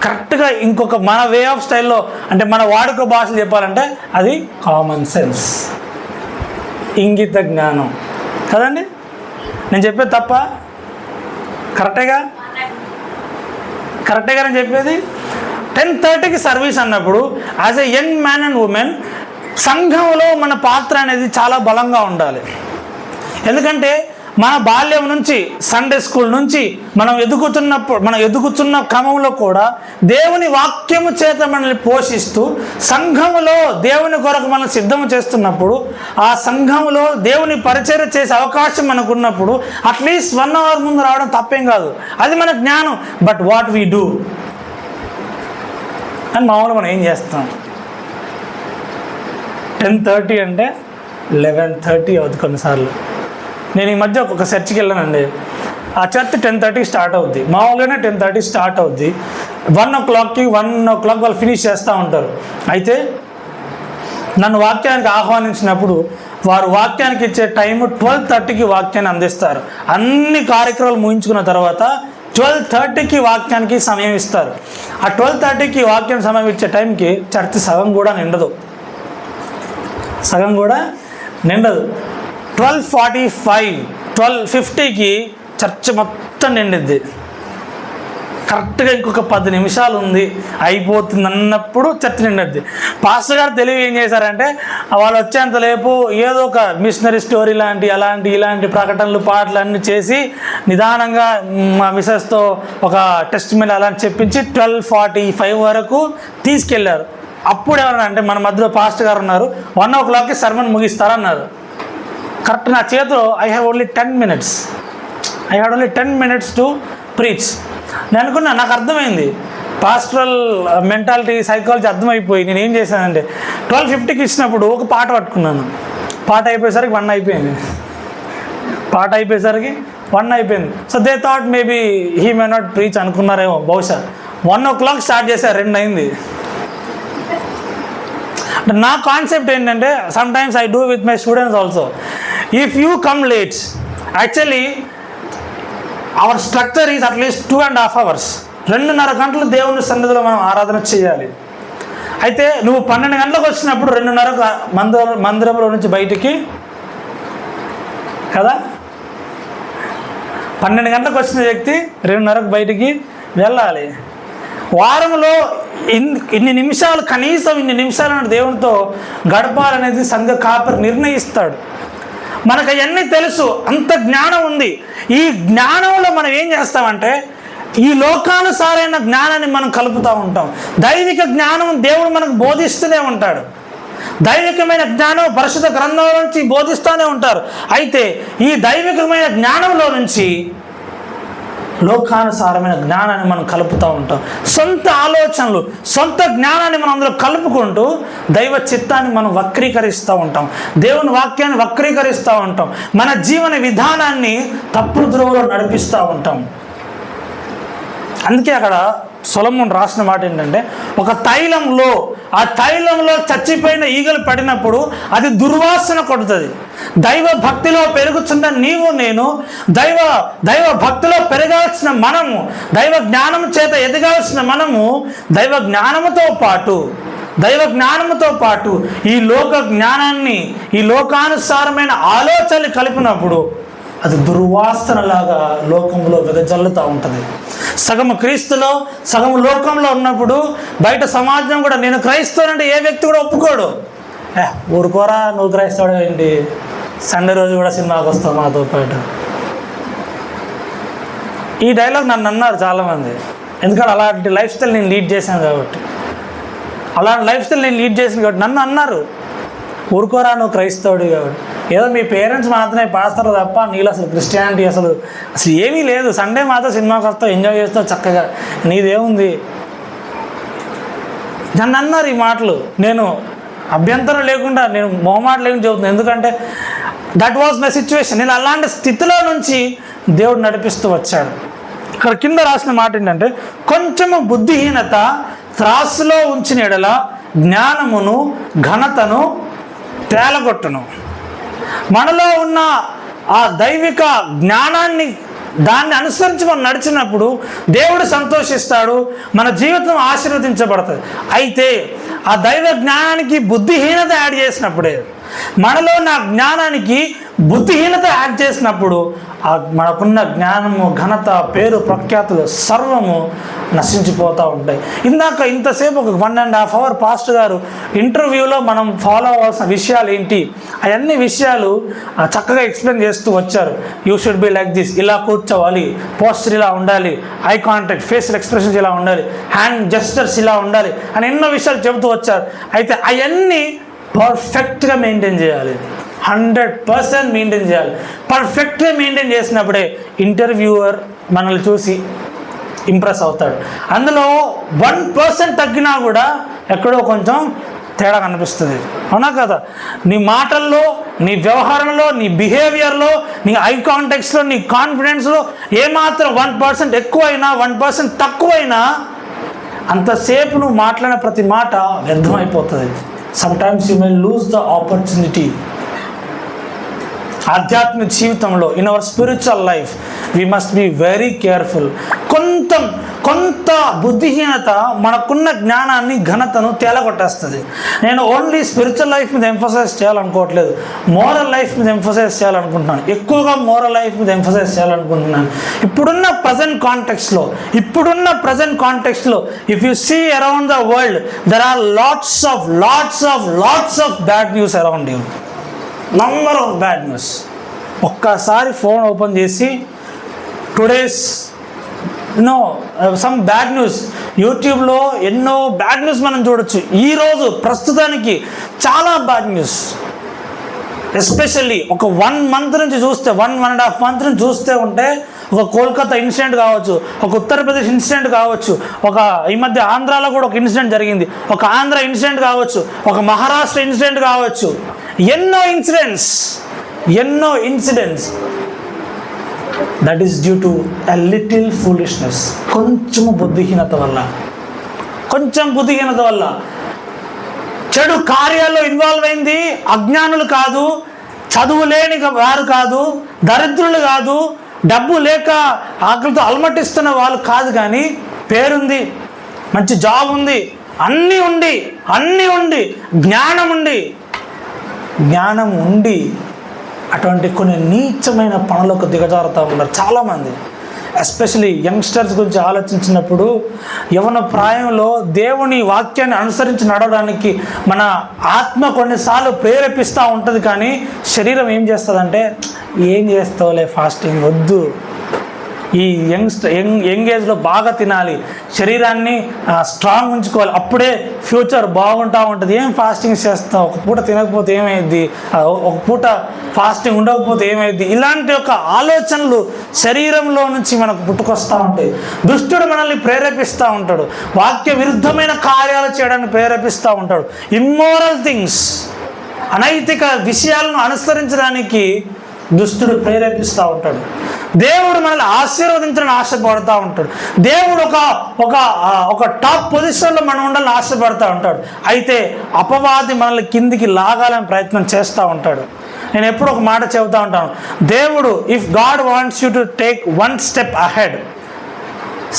కరెక్ట్గా ఇంకొక మన వే ఆఫ్ స్టైల్లో, అంటే మన వాడుక భాషలు చెప్పాలంటే అది కామన్ సెన్స్, ఇంగిత జ్ఞానం కదండి. నేను చెప్పేది తప్ప? కరెక్టేగా నేను చెప్పేది. 10:30కి సర్వీస్ అన్నప్పుడు as a young man and women సంఘంలో మన పాత్ర అనేది చాలా బలంగా ఉండాలి. ఎందుకంటే మన బాల్యం నుంచి సండే స్కూల్ నుంచి మనం ఎదుగుతున్న క్రమంలో కూడా దేవుని వాక్యము చేత మనల్ని పోషిస్తూ సంఘములో దేవుని కొరకు మనం సిద్ధం చేస్తున్నప్పుడు, ఆ సంఘములో దేవుని పరిచర్య చేసే అవకాశం మనకు ఉన్నప్పుడు అట్లీస్ట్ 1 hour ముందు రావడం తప్పేం కాదు. అది మన జ్ఞానం. బట్ వాట్ వీ డూ అని మామూలుగా మనం ఏం చేస్తాం? 10:30 అంటే 11:30 అవుతుంది కొన్నిసార్లు. నేను ఈ మధ్య ఒక చర్చికి వెళ్ళానండి. ఆ చర్చ్ 10:30 స్టార్ట్ అవుద్ది. మామూలుగానే 10:30 స్టార్ట్ అవుద్ది. 1 o'clock వాళ్ళు ఫినిష్ చేస్తూ ఉంటారు. అయితే నన్ను వాక్యానికి ఆహ్వానించినప్పుడు వారు వాక్యానికి ఇచ్చే టైము 12:30కి వాక్యాన్ని అందిస్తారు. అన్ని కార్యక్రమాలు ముగించుకున్న తర్వాత 12:30కి వాక్యానికి సమయం ఇస్తారు. ఆ 12:30కి వాక్యం సమయం ఇచ్చే టైంకి చర్చ్ సగం కూడా నిండదు. 12:45, 12:50కి చర్చ్ మొత్తం నిండిద్ది. కరెక్ట్గా ఇంకొక 10 నిమిషాలు ఉంది అయిపోతుంది అన్నప్పుడు చర్చ్ నిండిద్ది. పాస్టర్ గారు తెలివి ఏం చేశారంటే, వాళ్ళు వచ్చేంతలేపు ఏదో ఒక మిషనరీ స్టోరీ ఇలాంటి ప్రకటనలు పాటలు అన్నీ చేసి నిదానంగా మా మిసెస్తో ఒక టెస్ట్ మెయిల్ అలాంటి చెప్పించి 12:45 వరకు తీసుకెళ్లారు. అప్పుడు ఎవరన్నా అంటే మన మధ్యలో పాస్టర్ గారు ఉన్నారు, 1 o'clockకి సర్మన్ ముగిస్తారన్నారు. కరెక్ట్ నా చేతిలో I have only 10 minutes to preach. నేను అనుకున్నా, నాకు అర్థమైంది పాస్టరల్ మెంటాలిటీ, సైకాలజీ అర్థమైపోయి నేను ఏం చేశానంటే 12:50కి ఇచ్చినప్పుడు ఒక పాట పట్టుకున్నాను. పాట అయిపోయేసరికి 1 అయిపోయింది. So they thought maybe he may not preach అనుకున్నారేమో బహుశా. 1 o'clock స్టార్ట్ చేశారు, 2 అయింది. నా కాన్సెప్ట్ ఏంటంటే, some times I do with my students also. If you come late, actually our structure is at least 2.5 hours. 2.5 గంటలు దేవుని సన్నిధిలో మనం ఆరాధన చేయాలి. అయితే నువ్వు 12 గంటలకు వచ్చినప్పుడు 2:30కు మందిరంలో నుంచి బయటికి కదా, 12 గంటలకు వచ్చిన వ్యక్తి 2:30కు బయటికి వెళ్ళాలి. వారంలో ఇన్ని నిమిషాలు, కనీసం ఇన్ని నిమిషాలను దేవునితో గడపాలనేది సంఘ కాపరి నిర్ణయిస్తాడు. మనకు అవన్నీ తెలుసు, అంత జ్ఞానం ఉంది. ఈ జ్ఞానంలో మనం ఏం చేస్తామంటే ఈ లోకానుసారైన జ్ఞానాన్ని మనం కలుపుతూ ఉంటాం. దైవిక జ్ఞానం దేవుడు మనకు బోధిస్తూనే ఉంటాడు. దైవికమైన జ్ఞానం పరిశుద్ధ గ్రంథంలో నుంచి బోధిస్తూనే ఉంటారు. అయితే ఈ దైవికమైన జ్ఞానంలో నుంచి లోకానుసారమైన జ్ఞానాన్ని మనం కలుపుతూ ఉంటాం. సొంత ఆలోచనలు, సొంత జ్ఞానాన్ని మనం అందులో కలుపుకుంటూ దైవ చిత్తాన్ని మనం వక్రీకరిస్తూ ఉంటాం. దేవుని వాక్యాన్ని వక్రీకరిస్తూ ఉంటాం. మన జీవన విధానాన్ని తప్పుడు ద్రోవలో నడిపిస్తూ ఉంటాం. అందుకే అక్కడ సొలొమోను రాసిన మాట ఏంటంటే, ఒక తైలంలో, ఆ తైలంలో చచ్చిపోయిన ఈగలు పడినప్పుడు అది దుర్వాసన కొడుతుంది. దైవ భక్తిలో పెరుగుతున్న నీవు నేను, దైవ భక్తిలో పెరగాల్సిన మనము, దైవ జ్ఞానం చేత ఎదగాల్సిన మనము దైవ జ్ఞానముతో పాటు ఈ లోక జ్ఞానాన్ని, ఈ లోకానుసారమైన ఆలోచనలు కలిపినప్పుడు అది దుర్వాసనలాగా లోకంలో వెదజల్లుతూ ఉంటుంది. సగము క్రీస్తులో, సగము లోకంలో ఉన్నప్పుడు బయట సమాజం కూడా నేను క్రైస్తవునంటే ఏ వ్యక్తి కూడా ఒప్పుకోడు. ఊరుకోరా నువ్వు క్రైస్తవుడు ఏంటి, సండే రోజు కూడా సినిమాకి వస్తావు మాతో పాటు. ఈ డైలాగ్ నన్ను అన్నారు చాలామంది. ఎందుకంటే అలాంటి లైఫ్ స్టైల్ నేను లీడ్ చేశాను కాబట్టి, నన్ను అన్నారు, ఊరుకోరా నువ్వు క్రైస్తవుడు కాబట్టి. ఏదో మీ పేరెంట్స్ మాత్రమే పాస్తారు తప్ప నీళ్ళు అసలు క్రిస్టియానిటీ అసలు ఏమీ లేదు. సండే మాత్రం సినిమాకి వస్తావు, ఎంజాయ్ చేస్తావు చక్కగా, నీదేముంది. నన్ను అన్నారు ఈ మాటలు. నేను అభ్యంతరం లేకుండా, నేను మొహమాట లేకుండా చెబుతున్నాను. ఎందుకంటే దట్ వాజ్ మై సిచ్యువేషన్. నేను అలాంటి స్థితిలో నుంచి దేవుడు నడిపిస్తూ వచ్చాడు. ఇక్కడ కింద రాసిన మాట ఏంటంటే, కొంచెము బుద్ధిహీనత త్రాసులో ఉంచిన ఎడల జ్ఞానమును ఘనతను తేలగొట్టును. మనలో ఉన్న ఆ దైవిక జ్ఞానాన్ని, దాన్ని అనుసరించి మనం నడిచినప్పుడు దేవుడు సంతోషిస్తాడు, మన జీవితం ఆశీర్వదించబడుతుంది. అయితే ఆ దైవ జ్ఞానానికి బుద్ధిహీనత యాడ్ చేసినప్పుడే, మనలో నా జ్ఞానానికి బుద్ధిహీనత యాడ్ చేసినప్పుడు ఆ మనకున్న జ్ఞానము, ఘనత, పేరు, ప్రఖ్యాతులు సర్వము నశించిపోతూ ఉంటాయి. ఇంతసేపు ఒక 1.5 hour పాస్టర్ గారు ఇంటర్వ్యూలో మనం ఫాలో అవ్వాల్సిన విషయాలు ఏంటి, అవన్నీ విషయాలు చక్కగా ఎక్స్ప్లెయిన్ చేస్తూ వచ్చారు. You should be like this, ఇలా కూర్చోవాలి, పోస్టర్ ఇలా ఉండాలి, ఐ కాంటాక్ట్, ఫేషియల్ ఎక్స్ప్రెషన్స్ ఇలా ఉండాలి, హ్యాండ్ జెస్చర్స్ ఇలా ఉండాలి అని ఎన్నో విషయాలు చెబుతూ వచ్చారు. అయితే అవన్నీ పర్ఫెక్ట్గా మెయింటైన్ చేయాలి, 100% మెయింటైన్ చేయాలి. పర్ఫెక్ట్గా మెయింటైన్ చేసినప్పుడే ఇంటర్వ్యూవర్ మనల్ని చూసి ఇంప్రెస్ అవుతాడు. అందులో 1% తగ్గినా కూడా ఎక్కడో కొంచెం తేడా కనిపిస్తుంది, అవునా కదా? నీ మాటల్లో, నీ వ్యవహారంలో, నీ బిహేవియర్లో, నీ ఐ కాంటాక్ట్స్లో, నీ కాన్ఫిడెన్స్లో ఏమాత్రం 1% ఎక్కువైనా 1% తక్కువైనా అంతసేపు నువ్వు మాట్లాడిన ప్రతి మాట వ్యర్థమైపోతుంది. Sometimes you may lose the opportunity. ఆధ్యాత్మిక జీవితంలో, in our spiritual life we must be very careful. కొంత బుద్ధిహీనత మనకున్న జ్ఞానాన్ని, ఘనతను తేలగొట్టేస్తుంది. నేను ఓన్లీ స్పిరిచువల్ లైఫ్ మీద ఎంఫసైజ్ చేయాలనుకోవట్లేదు, మోరల్ లైఫ్ మీద ఎంఫసైజ్ చేయాలనుకుంటున్నాను. ఎక్కువగా మోరల్ లైఫ్ మీద ఎంఫసైజ్ చేయాలనుకుంటున్నాను. ఇప్పుడున్న ప్రజెంట్ కాంటెక్స్ట్లో if you see around the world there are lots of bad news around you. Number of bad news. ఒక్కసారి ఫోన్ ఓపెన్ చేసి టుడేస్ సమ్ బ్యాడ్ న్యూస్, యూట్యూబ్లో ఎన్నో బ్యాడ్ న్యూస్ మనం చూడొచ్చు. ఈరోజు ప్రస్తుతానికి చాలా బ్యాడ్ న్యూస్, ఎస్పెషల్లీ ఒక 1 month నుంచి చూస్తే, 1.5 months నుంచి చూస్తే ఉంటే, ఒక కోల్కతా ఇన్సిడెంట్ కావచ్చు, ఒక ఉత్తరప్రదేశ్ ఇన్సిడెంట్ కావచ్చు, ఈ మధ్య ఆంధ్రాలో కూడా ఒక ఇన్సిడెంట్ జరిగింది, ఒక ఆంధ్ర ఇన్సిడెంట్ కావచ్చు, ఒక మహారాష్ట్ర ఇన్సిడెంట్ కావచ్చు. ఎన్నో incidents that is due to a little foolishness. కొంచెం బుద్ధిహీనత వల్ల చెడు కార్యాల్లో ఇన్వాల్వ్ అయింది అజ్ఞానులు కాదు, చదువు లేని వారు కాదు, దరిద్రులు కాదు, డబ్బు లేక ఆకలితో అలమటిస్తున్న వాళ్ళు కాదు. కానీ పేరుంది, మంచి జాబ్ ఉంది, అన్నీ ఉండి జ్ఞానం ఉండి అటువంటి కొన్ని నీచమైన పనులకు దిగజారుతూ ఉన్నారు చాలామంది. ఎస్పెషలీ యంగ్స్టర్స్ గురించి ఆలోచించినప్పుడు, యవ్వన ప్రాయంలో దేవుని వాక్యాన్ని అనుసరించి నడవడానికి మన ఆత్మ కొన్నిసార్లు ప్రేరేపిస్తూ ఉంటుంది. కానీ శరీరం ఏం చేస్తుందంటే, ఏం చేస్తావులే, ఫాస్టింగ్ వద్దు, ఈ యంగ్ ఏజ్లో బాగా తినాలి, శరీరాన్ని స్ట్రాంగ్ ఉంచుకోవాలి, అప్పుడే ఫ్యూచర్ బాగుంటూ ఉంటుంది. ఏం ఫాస్టింగ్ చేస్తావు, ఒక పూట తినకపోతే ఏమైద్ది, ఒక పూట ఫాస్టింగ్ ఉండకపోతే ఏమైద్ది, ఇలాంటి ఒక ఆలోచనలు శరీరంలో నుంచి మనకు పుట్టుకొస్తూ ఉంటాయి. దుష్టుడు మనల్ని ప్రేరేపిస్తూ ఉంటాడు, వాక్య విరుద్ధమైన కార్యాలు చేయడానికి ప్రేరేపిస్తూ ఉంటాడు. ఇమ్మోరల్ థింగ్స్, అనైతిక విషయాలను అనుసరించడానికి దుష్టుడు ప్రేరేపిస్తూ ఉంటాడు. దేవుడు మనల్ని ఆశీర్వదించాలని ఆశపడుతూ ఉంటాడు. దేవుడు ఒక టాప్ పొజిషన్లో మనం ఉండాలని ఆశపడుతూ ఉంటాడు. అయితే అపవాది మనల్ని కిందికి లాగాలని ప్రయత్నం చేస్తూ ఉంటాడు. నేను ఎప్పుడు ఒక మాట చెబుతూ ఉంటాను, దేవుడు, if God wants you to take 1 step ahead,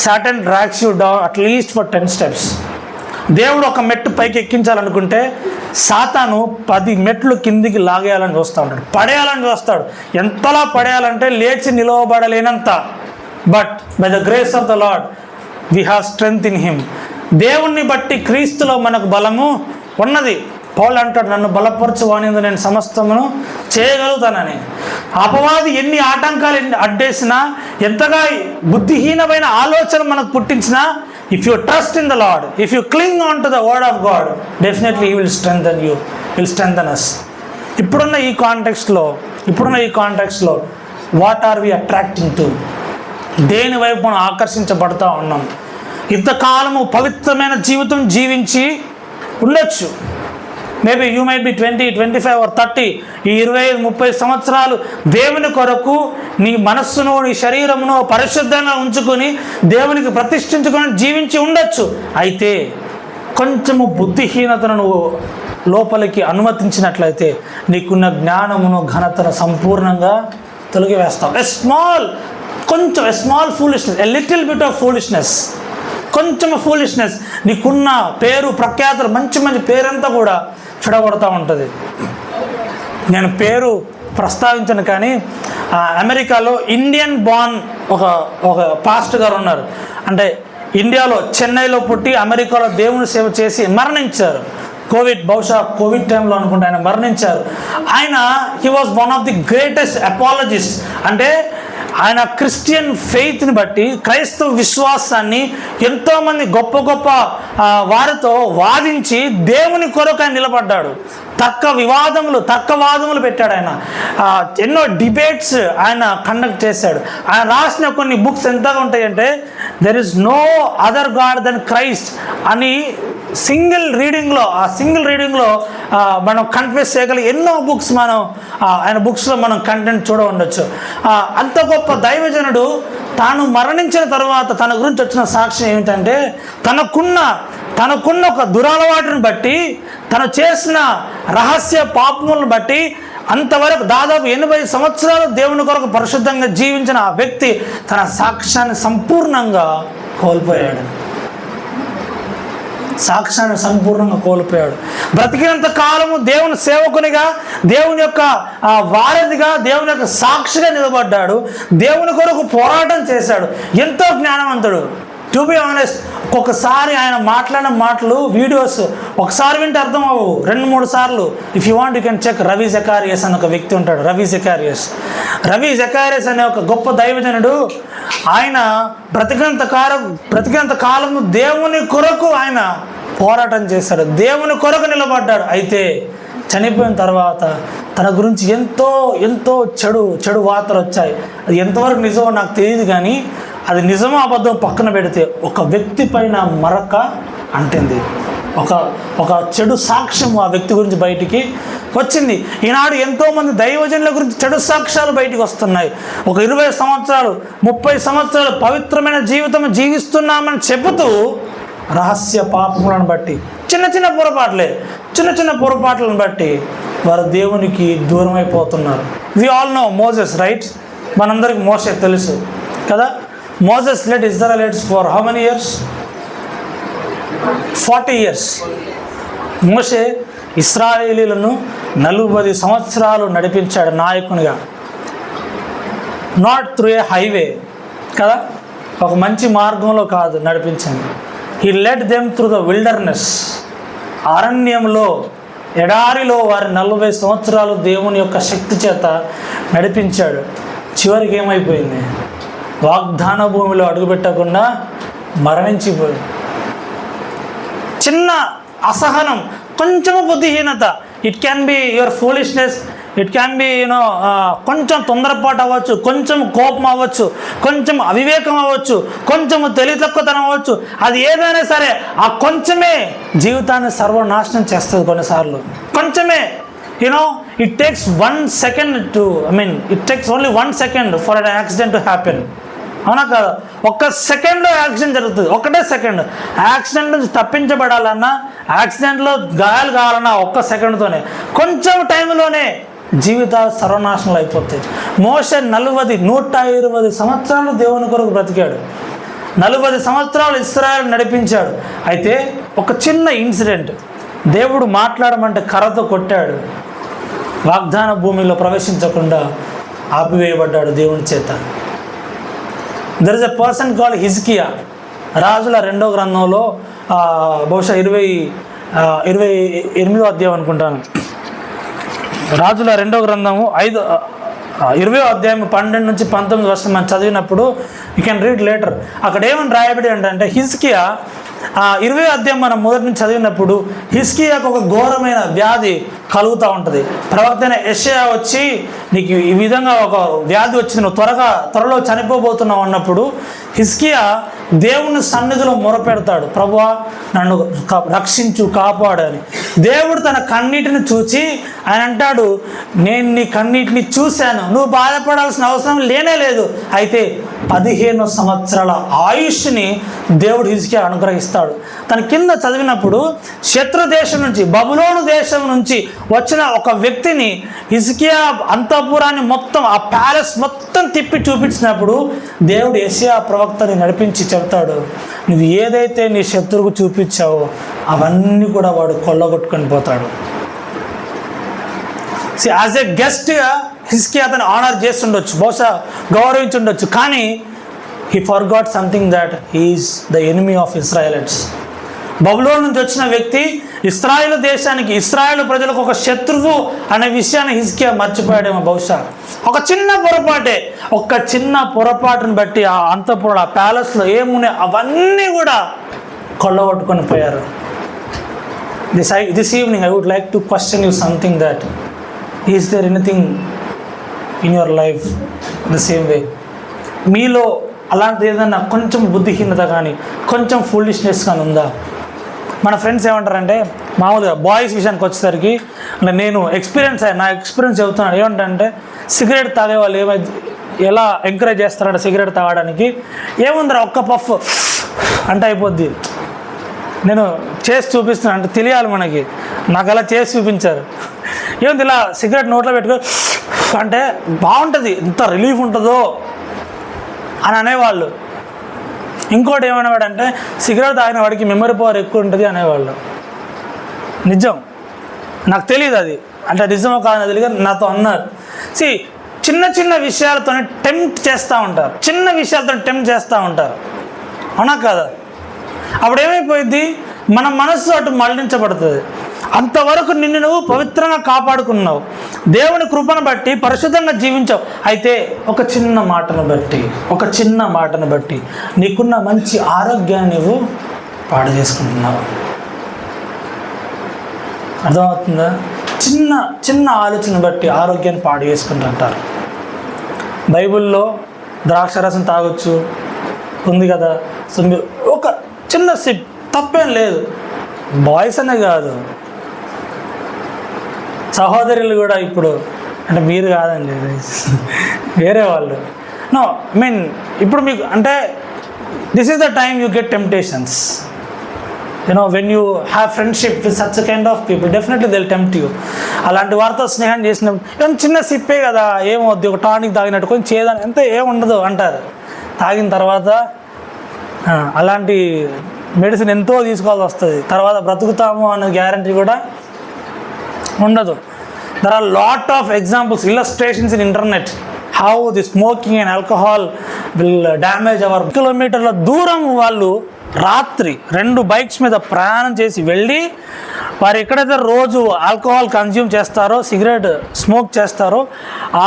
Satan drags you down at least for 10 steps. దేవుడు ఒక మెట్టు పైకి ఎక్కించాలనుకుంటే సాతాను 10 మెట్లు కిందికి లాగేయాలని చూస్తూ ఉంటాడు, పడేయాలని చూస్తాడు. ఎంతలా పడేయాలంటే లేచి నిలవబడలేనంత. But by the grace of the Lord we have strength in him. దేవుణ్ణి బట్టి క్రీస్తులో మనకు బలము ఉన్నది. పౌలు అంటాడు, నన్ను బలపరచు వానిందు నేను సమస్తమును చేయగలుగుతానని. అపవాది ఎన్ని ఆటంకాలు అడ్డేసినా, ఎంతగా బుద్ధిహీనమైన ఆలోచన మనకు పుట్టించినా, if you trust in the Lord, if you cling on to the word of God, definitely he will strengthen us. ఇప్పుడున్న ఈ కాంటెక్స్ట్లో what are we attracting to, దేని వైపు మనం ఆకర్షించబడుతూ ఉన్నాం. ఇంతకాలము పవిత్రమైన జీవితం జీవించి ఉండొచ్చు, maybe you might be 20, 25 or 30, ఈ 25-30 సంవత్సరాలు దేవుని కొరకు నీ మనస్సును, నీ శరీరమును పరిశుద్ధంగా ఉంచుకొని దేవునికి ప్రతిష్ఠించుకొని జీవించి ఉండొచ్చు. అయితే కొంచెము బుద్ధిహీనతను నువ్వు లోపలికి అనుమతించినట్లయితే నీకున్న జ్ఞానమును, ఘనతను సంపూర్ణంగా తొలగివేస్తావు. A small foolishness, a little bit of foolishness, కొంచెం ఫూలిష్నెస్, నీకున్న పేరు ప్రఖ్యాతులు, మంచి పేరంతా కూడా చెడగొడతా ఉంటుంది. నేను పేరు ప్రస్తావించను కానీ అమెరికాలో ఇండియన్ బార్న్ ఒక పాస్టర్ గారు ఉన్నారు. అంటే ఇండియాలో చెన్నైలో పుట్టి అమెరికాలో దేవుని సేవ చేసి మరణించారు. బహుశా కోవిడ్ టైంలో అనుకుంటే ఆయన మరణించారు. ఆయన he was one of the greatest apologist. అంటే ఆయన క్రిస్టియన్ ఫెయిత్ని బట్టి, క్రైస్తవ విశ్వాసాన్ని ఎంతోమంది గొప్ప గొప్ప వారితో వాదించి దేవుని కొరకు ఆయన నిలబడ్డాడు. తర్కవాదములు పెట్టాడు ఆయన. ఎన్నో డిబేట్స్ ఆయన కండక్ట్ చేశాడు. ఆయన రాసిన కొన్ని బుక్స్ ఎంతగా ఉంటాయంటే there is no other god than Christ అని సింగిల్ రీడింగ్లో మనం కన్ఫెస్ చేయగలిగే ఎన్నో బుక్స్ మనం ఆయన బుక్స్లో మనం కంటెంట్ చూడ ఉండొచ్చు. అంత గొప్ప దైవజనుడు తాను మరణించిన తర్వాత తన గురించి వచ్చిన సాక్ష్యం ఏమిటంటే తనకున్న ఒక దురలవాటుని బట్టి, తను చేసిన రహస్య పాపములను బట్టి అంతవరకు దాదాపు 80 సంవత్సరాలు దేవుని కొరకు పరిశుద్ధంగా జీవించిన ఆ వ్యక్తి తన సాక్ష్యాన్ని సంపూర్ణంగా కోల్పోయాడు. బ్రతికినంత కాలము దేవుని సేవకునిగా, దేవుని యొక్క వారధిగా, దేవుని యొక్క సాక్షిగా నిలబడ్డాడు. దేవుని కొరకు పోరాటం చేశాడు. ఎంతో జ్ఞానవంతుడు. టు బి ఆనెస్ట్, ఒక్కొక్కసారి ఆయన మాట్లాడిన మాటలు వీడియోస్ ఒకసారి వింటే అర్థం అవ్వవు, 2-3 సార్లు. If you want you can check. Ravi Zacharias అని ఒక వ్యక్తి ఉంటాడు. రవి జకారియస్ అనే ఒక గొప్ప దైవజనుడు. ఆయన బ్రతికినంత కాలము దేవుని కొరకు ఆయన పోరాటం చేశాడు, దేవుని కొరకు నిలబడ్డాడు. అయితే చనిపోయిన తర్వాత తన గురించి ఎంతో చెడు వార్తలు వచ్చాయి. అది ఎంతవరకు నిజమో నాకు తెలియదు, కానీ అది నిజమో అబద్ధం పక్కన పెడితే ఒక వ్యక్తి పైన మరక అంటింది. ఒక చెడు సాక్ష్యం ఆ వ్యక్తి గురించి బయటికి వచ్చింది. ఈనాడు ఎంతోమంది దైవజనుల గురించి చెడు సాక్ష్యాలు బయటికి వస్తున్నాయి. ఒక 20 సంవత్సరాలు 30 సంవత్సరాలు పవిత్రమైన జీవితం జీవిస్తున్నామని చెబుతూ రహస్య పాపములను బట్టి చిన్న పొరపాట్లను బట్టి వారు దేవునికి దూరం అయిపోతున్నారు. We all know Moses, right? మనందరికి మోసే తెలుసు కదా. Moses led Israelites for how many years? 40 years. మోసే ఇశ్రాయేలీలను 40 సంవత్సరాలు నడిపించాడు నాయకునిగా. నాట్ త్రూ ఏ హైవే కదా, ఒక మంచి మార్గంలో కాదు నడిపించింది. He lead them through the wilderness. అరణ్యంలో, ఎడారిలో వారి 40 సంవత్సరాలు దేవుని యొక్క శక్తి చేత నడిపించాడు. చివరికి ఏమైపోయింది? వాగ్దాన భూమిలో అడుగుపెట్టకుండా మరణించిపోయింది. చిన్న అసహనం, కొంచెము బుద్ధిహీనత, it can be your foolishness, it can be కొంచెం తొందరపాటు అవ్వచ్చు, కొంచెం కోపం అవ్వచ్చు, కొంచెం అవివేకం అవ్వచ్చు, కొంచెము తెలివి తక్కువతనం అవ్వచ్చు. అది ఏదైనా సరే ఆ కొంచెమే జీవితాన్ని సర్వనాశనం చేస్తుంది. కొన్నిసార్లు కొంచెమే, it takes 1 second it takes only 1 second for an accident to happen. అవునా కదా? 1 సెకండ్లో యాక్సిడెంట్ జరుగుతుంది. 1 సెకండ్. యాక్సిడెంట్ నుంచి తప్పించబడాలన్నా, యాక్సిడెంట్లో గాయాలు కావాలన్నా 1 సెకండ్తోనే, కొంచెం టైంలోనే జీవితాలు సర్వనాశనాలు అయిపోతాయి. మోషే 120 సంవత్సరాలు దేవుని కొరకు బ్రతికాడు. 40 సంవత్సరాలు ఇశ్రాయేలు నడిపించాడు. అయితే ఒక చిన్న ఇన్సిడెంట్, దేవుడు మాట్లాడమంటే కర్రతో కొట్టాడు. వాగ్దాన భూమిలో ప్రవేశించకుండా ఆపివేయబడ్డాడు దేవుని చేత. There is a person called హిజ్కియా. రాజుల 2వ గ్రంథంలో బహుశా 28వ అధ్యాయం అనుకుంటాను. రాజుల 2వ గ్రంథము 20వ అధ్యాయం 12 నుంచి 19 వర్షం మనం చదివినప్పుడు యూ కెన్ రీడ్ లేటర్. అక్కడ ఏమని రాయబడి అంటే హిజ్కియా 20వ అధ్యాయం మనం మొదటి నుంచి చదివినప్పుడు హిజ్కియాకు ఒక ఘోరమైన వ్యాధి కలుగుతూ ఉంటుంది. ప్రవక్త అయిన యెషయా వచ్చి నీకు ఈ విధంగా ఒక వ్యాధి వచ్చింది, నువ్వు త్వరలో చనిపోబోతున్నావు అన్నప్పుడు హిజ్కియా దేవుని సన్నిధిలో మొరపెడతాడు, ప్రభువా నన్ను రక్షించు, కాపాడు అని. దేవుడు తన కన్నీటిని చూచి ఆయన అంటాడు, నేను నీ కన్నీటిని చూశాను, నువ్వు బాధపడాల్సిన అవసరం లేనే లేదు. అయితే 15 సంవత్సరాల ఆయుష్ని దేవుడు హిజ్కియా అనుగ్రహిస్తాడు. తన కింద చదివినప్పుడు శత్రు దేశం నుంచి, బబులోను దేశం నుంచి వచ్చిన ఒక వ్యక్తిని హిజ్కియా అంతఃపురాన్ని మొత్తం, ఆ ప్యాలెస్ మొత్తం తిప్పి చూపించినప్పుడు దేవుడు యెషయా ప్రవక్తని నడిపించి చెప్తాడు, నువ్వు ఏదైతే నీ శత్రువుకు చూపించావో అవన్నీ కూడా వాడు కొల్లగొట్టుకొని పోతాడు. యాజ్ ఎ గెస్ట్గా హిస్కియా అతను ఆనర్ చేస్తుండొచ్చు, బహుశా గౌరవించుండొచ్చు, కానీ he forgot something that he is the enemy of Israelites. బబులోన్ నుంచి వచ్చిన వ్యక్తి ఇస్రాయేల్ దేశానికి, ఇస్రాయేల్ ప్రజలకు ఒక శత్రువు అనే విషయాన్ని హిజ్కియా మర్చిపోయాడేమో బహుశా. ఒక చిన్న పొరపాటును బట్టి ఆ అంతఃపురం, ఆ ప్యాలెస్లో ఏమున్నాయి అవన్నీ కూడా కొల్లగొట్టుకొని పోయారు. This evening I would like to question you something that is there anything in your life the same way? మీలో అలాంటిది ఏదన్నా కొంచెం బుద్ధిహీనత కానీ కొంచెం ఫూలిష్నెస్ కానీ ఉందా? మన ఫ్రెండ్స్ ఏమంటారంటే, మామూలుగా బాయ్స్ విషయానికి వచ్చేసరికి నేను నా ఎక్స్పీరియన్స్ చెబుతున్నాను. ఏమంటే సిగరెట్ తాగే వాళ్ళు ఎలా ఎంకరేజ్ చేస్తారంటే సిగరెట్ తాగడానికి, ఏముందిరా ఒక్క పఫ్ అంటే అయిపోద్ది. నేను చేసి చూపిస్తున్నాను అంటే తెలియాలి మనకి, నాకు అలా చేసి చూపించారు. ఏముంది ఇలా సిగరెట్ నోట్లో పెట్టుకో అంటే బాగుంటుంది, ఎంత రిలీఫ్ ఉంటుందో అని అనేవాళ్ళు. ఇంకోటి ఏమనేవాడంటే సిగరెట్ తాగిన వాడికి మెమరీ పవర్ ఎక్కువ ఉంటుంది అనేవాళ్ళు. నిజం, నాకు తెలియదు అది అంటే నిజమో కాదని తెలియదు, నాతో అన్నారు. చిన్న విషయాలతో టెంప్ట్ చేస్తూ ఉంటారు, అవునా కదా? అప్పుడు ఏమైపోయింది, మన మనస్సు అటు మళ్లించబడుతుంది. అంతవరకు నిన్ను నువ్వు పవిత్రంగా కాపాడుకున్నావు, దేవుని కృపను బట్టి పరిశుద్ధంగా జీవించావు. అయితే ఒక చిన్న మాటను బట్టి నీకున్న మంచి ఆరోగ్యాన్ని నువ్వు పాడు చేసుకుంటున్నావు. అర్థమవుతుందా? చిన్న ఆలోచన బట్టి ఆరోగ్యాన్ని పాడు చేసుకుంటుంటారు. బైబిల్లో ద్రాక్షరసం తాగొచ్చు ఉంది కదా, సో ఒక చిన్న సిప్ తప్పేం లేదు. బాయ్స్ అనే కాదు, సహోదరులు కూడా ఇప్పుడు, అంటే మీరు కాదండి, వేరే వాళ్ళు. నో ఇప్పుడు మీకు అంటే this is the time you get temptations. When you have friendship with such kind of people, definitely they will tempt you. అలాంటి వారితో స్నేహం చేసినప్పుడు చిన్న సిప్పే కదా, ఏమవుద్ది, ఒక టానిక్ తాగినట్టు కొంచెం చేదని ఎంత ఏముండదు అంటారు. తాగిన తర్వాత అలాంటి మెడిసిన్ ఎంతో తీసుకోవాల్సి వస్తుంది, తర్వాత బ్రతుకుతాము అనే గ్యారంటీ కూడా ఉండదు. There are lot of examples, illustrations in internet how the smoking and alcohol will damage our. కిలోమీటర్ల దూరం వాళ్ళు రాత్రి 2 బైక్స్ మీద ప్రయాణం చేసి వెళ్ళి, వారు ఎక్కడైతే రోజు ఆల్కహాల్ కన్జ్యూమ్ చేస్తారో, సిగరెట్ స్మోక్ చేస్తారో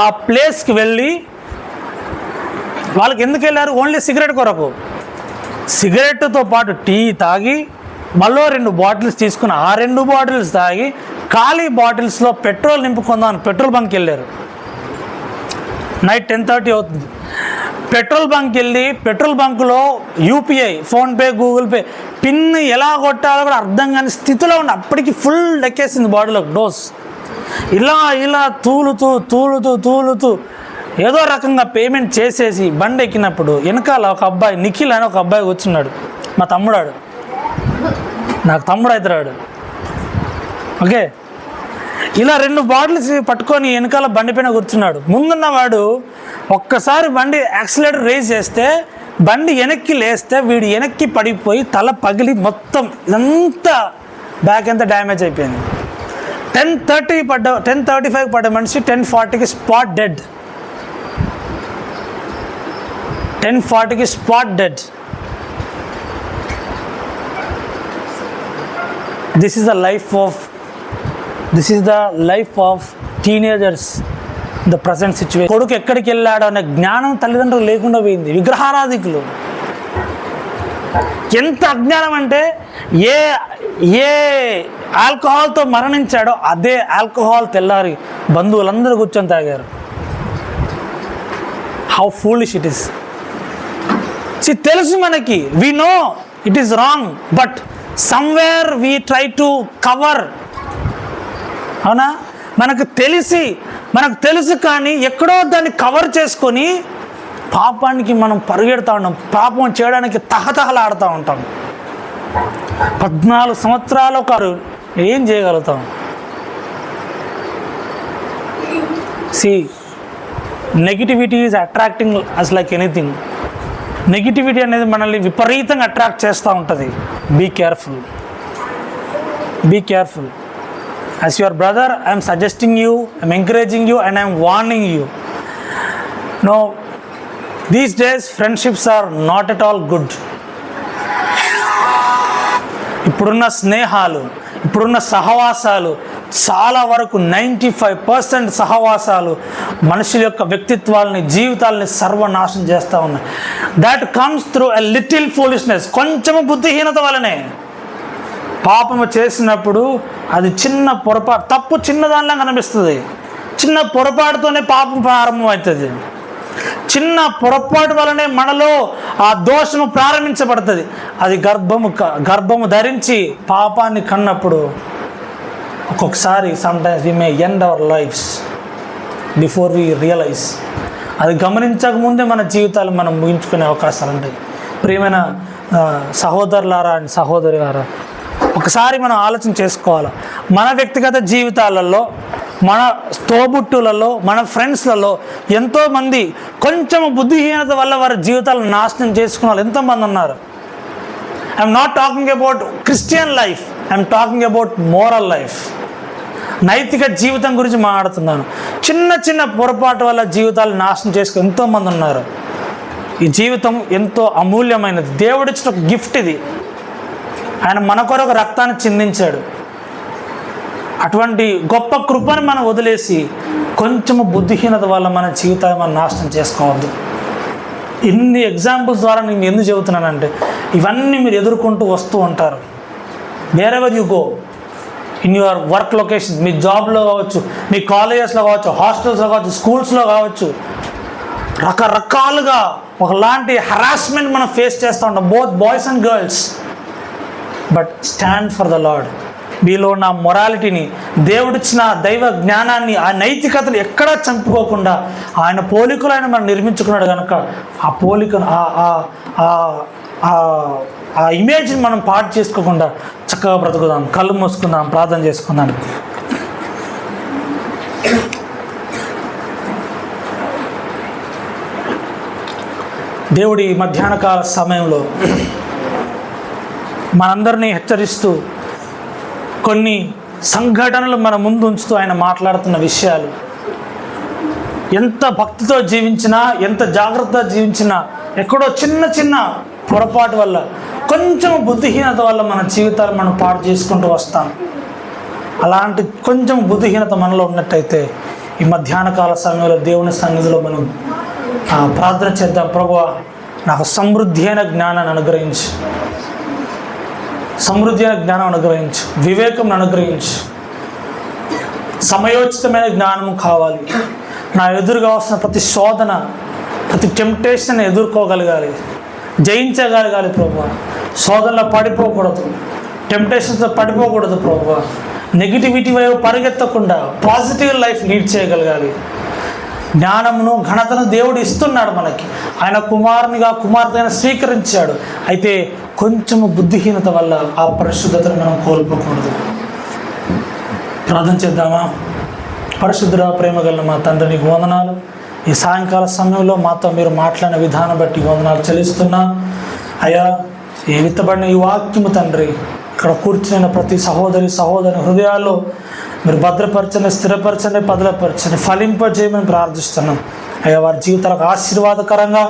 ఆ ప్లేస్కి వెళ్ళి, వాళ్ళకి ఎందుకు వెళ్ళారు? ఓన్లీ సిగరెట్ కొరకు. సిగరెట్తో పాటు టీ తాగి మళ్ళీ 2 బాటిల్స్ తీసుకుని ఆ 2 బాటిల్స్ తాగి ఖాళీ బాటిల్స్లో పెట్రోల్ నింపుకుందామని పెట్రోల్ బంక్కి వెళ్ళారు. నైట్ 10:30 అవుతుంది. పెట్రోల్ బంక్కి వెళ్ళి పెట్రోల్ బంకులో UPI, PhonePe, Google Pay PIN ఎలా కొట్టాలో కూడా అర్థం కాని స్థితిలో ఉండి అప్పటికి ఫుల్ ఎక్కేసింది బాడీలో డోస్. ఇలా తూలుతూ ఏదో రకంగా పేమెంట్ చేసేసి బండి ఎక్కినప్పుడు వెనకాల ఒక అబ్బాయి, నిఖిల్ అని ఒక అబ్బాయి కూర్చున్నాడు. మా తమ్ముడాడు, నాకు తమ్ముడు అవుతాడు. ఓకే, ఇలా 2 బాటిల్స్ పట్టుకొని వెనకాల బండి పైన కూర్చున్నాడు. ముందున్నవాడు ఒక్కసారి బండి యాక్సిలేటర్ రేజ్ చేస్తే, బండి వెనక్కి లేస్తే వీడు వెనక్కి పడిపోయి తల పగిలి మొత్తం ఇదంతా బ్యాక్ అంతా డ్యామేజ్ అయిపోయింది. 10:35 పడ్డ మనిషి 10:40కి స్పాట్ డెడ్. 10:40కి spot dead. This is the life of teenagers in the present situation. కొడుకు ఎక్కడికి వెళ్ళాడో అనే జ్ఞానం తల్లిదండ్రులు లేకుండా పోయింది. విగ్రహారాధికులు ఎంత అజ్ఞానం అంటే, ఏ ఆల్కహాల్తో మరణించాడో అదే ఆల్కహాల్ తెల్లారి బంధువులందరూ కూర్చొని తాగారు. How foolish it is. తెలుసు మనకి, we know it is wrong, but somewhere we try to cover. అవునా? మనకు తెలుసు కానీ ఎక్కడో దాన్ని కవర్ చేసుకొని పాపానికి మనం పరిగెడుతూ ఉంటాం, పాపం చేయడానికి తహతహలాడుతూ ఉంటాం. 14 సంవత్సరాలు ఏం చేయగలుగుతాం? Negativity is attracting us like anything. Negativity అనేది మనల్ని విపరీతంగా అట్రాక్ట్ చేస్తూ ఉంటుంది. Be careful. As your brother, I am suggesting you, I am encouraging you, and I am warning you. No, these days friendships are not at all good. ఇప్పుడున్న స్నేహాలు, ఇప్పుడున్న సహవాసాలు చాలా వరకు 95% సహవాసాలు మనుషుల యొక్క వ్యక్తిత్వాలని, జీవితాలని సర్వనాశనం చేస్తూ ఉన్నాయి. That comes through a little foolishness. కొంచెము బుద్ధిహీనత వలనే. పాపము చేసినప్పుడు అది చిన్న పొరపాటు, తప్పు చిన్నదానిలా కనిపిస్తుంది. చిన్న పొరపాటుతోనే పాపం ప్రారంభమవుతుంది. చిన్న పొరపాటు వలనే మనలో ఆ దోషము ప్రారంభించబడుతుంది. అది గర్భము ధరించి పాపాన్ని కన్నప్పుడు ఒక్కొక్కసారి sometimes we may end our lifes before we realise. అది గమనించకముందే మన జీవితాలు మనం ముగించుకునే అవకాశాలు ఉంటాయి. ప్రియమైన సహోదరులారా అండ్ సహోదరులారా, ఒకసారి మనం ఆలోచన చేసుకోవాలి. మన వ్యక్తిగత జీవితాలలో, మన తోబుట్టులలో, మన ఫ్రెండ్స్లలో ఎంతోమంది కొంచెం బుద్ధిహీనత వల్ల వారి జీవితాలను నాశనం చేసుకున్న వాళ్ళు ఎంతోమంది ఉన్నారు. I'm not talking about Christian life, I'm talking about moral life. నైతిక జీవితం గురించి మాట్లాడుతున్నాను. చిన్న చిన్న పొరపాటు వల్ల జీవితాలు నాశనం చేసుకుని ఎంతోమంది ఉన్నారు. ఈ జీవితం ఎంతో అమూల్యమైనది. దేవుడిచ్చిన ఒక గిఫ్ట్ ఇది. ఆయన మన కొరకు రక్తాన్ని చిందించాడు. అటువంటి గొప్ప కృపను మనం వదిలేసి కొంచెము బుద్ధిహీనత వల్ల మన జీవితాన్ని మనం నాశనం చేసుకోవద్దు. ఇన్ని ఎగ్జాంపుల్స్ ద్వారా నేను ఎందుకు చెబుతున్నానంటే, ఇవన్నీ మీరు ఎదుర్కొంటూ వస్తూ ఉంటారు. Wherever you go, in your work location, మీ జాబ్లో కావచ్చు, మీ కాలేజెస్లో కావచ్చు, హాస్టల్స్లో కావచ్చు, స్కూల్స్లో కావచ్చు, రకరకాలుగా ఒకలాంటి హరాస్మెంట్ మనం ఫేస్ చేస్తూ ఉంటాం, both boys and girls. But stand for the lord. మీలో ఉన్న మొరాలిటీని, దేవుడిచ్చిన దైవ జ్ఞానాన్ని, ఆ నైతికతను ఎక్కడా చంపుకోకుండా ఆయన పోలికలు ఆయన మనం నిర్మించుకున్నాడు కనుక ఆ పోలికను, ఆ ఇమేజ్ని మనం పాటు చేసుకోకుండా చక్కగా బ్రతుకుదాం. కళ్ళు మూసుకుందాం, ప్రార్థన చేసుకుందాం. దేవుడి మధ్యాహ్న కాల సమయంలో మనందరినీ హెచ్చరిస్తూ కొన్ని సంఘటనలు మన ముందు ఉంచుతూ ఆయన మాట్లాడుతున్న విషయాలు, ఎంత భక్తితో జీవించినా, ఎంత జాగ్రత్తగా జీవించినా, ఎక్కడో చిన్న చిన్న పొరపాటు వల్ల, కొంచెం బుద్ధిహీనత వల్ల మన జీవితాలు మనం పాడు చేసుకుంటూ వస్తాం. అలాంటి కొంచెం బుద్ధిహీనత మనలో ఉన్నట్టయితే ఈ మధ్యాహ్న కాల సమయంలో దేవుని సన్నిధిలో మనం ప్రార్థన చేద్దాం. ప్రభువా, నాకు సమృద్ధి అయిన జ్ఞానాన్ని అనుగ్రహించు, సమృద్ధి అయిన జ్ఞానం అనుగ్రహించు, వివేకం అనుగ్రహించు, సమయోచితమైన జ్ఞానం కావాలి. నా ఎదురుగా వస్తున్న ప్రతి శోధన, ప్రతి టెంప్టేషన్ ఎదుర్కోగలగాలి, జయించగలగాలి. ప్రభువా, శోధనలో పడిపోకూడదు, టెంప్టేషన్స్లో పడిపోకూడదు. ప్రభువా, నెగిటివిటీ వైపు పరిగెత్తకుండా పాజిటివ్ లైఫ్ లీడ్ చేయగలగాలి. జ్ఞానమును, ఘనతను దేవుడు ఇస్తున్నాడు మనకి. ఆయన కుమారునిగా, కుమార్తెను స్వీకరించాడు. అయితే కొంచెము బుద్ధిహీనత వల్ల ఆ పరిశుద్ధతను మనం కోల్పోకూడదు. ప్రార్థన చేద్దామా? పరిశుద్ధుడా, ప్రేమ కలిగిన మా తండ్రి, నీకు వందనాలు. ఈ సాయంకాల సమయంలో మాతో మీరు మాట్లాడిన విధానం బట్టి వందనాలు చెల్లిస్తున్నా. అయ్యా, ఈ విత్తబడిన ఈ వాక్యము తండ్రి, ఇక్కడ కూర్చున్న ప్రతి సహోదరి హృదయాల్లో మీరు భద్రపరచండి, స్థిరపరచండి, పదలపరచండి, ఫలింపజేయమని ప్రార్థిస్తున్నాం. అయ్యా, వారి జీవితాలకు ఆశీర్వాదకరంగా,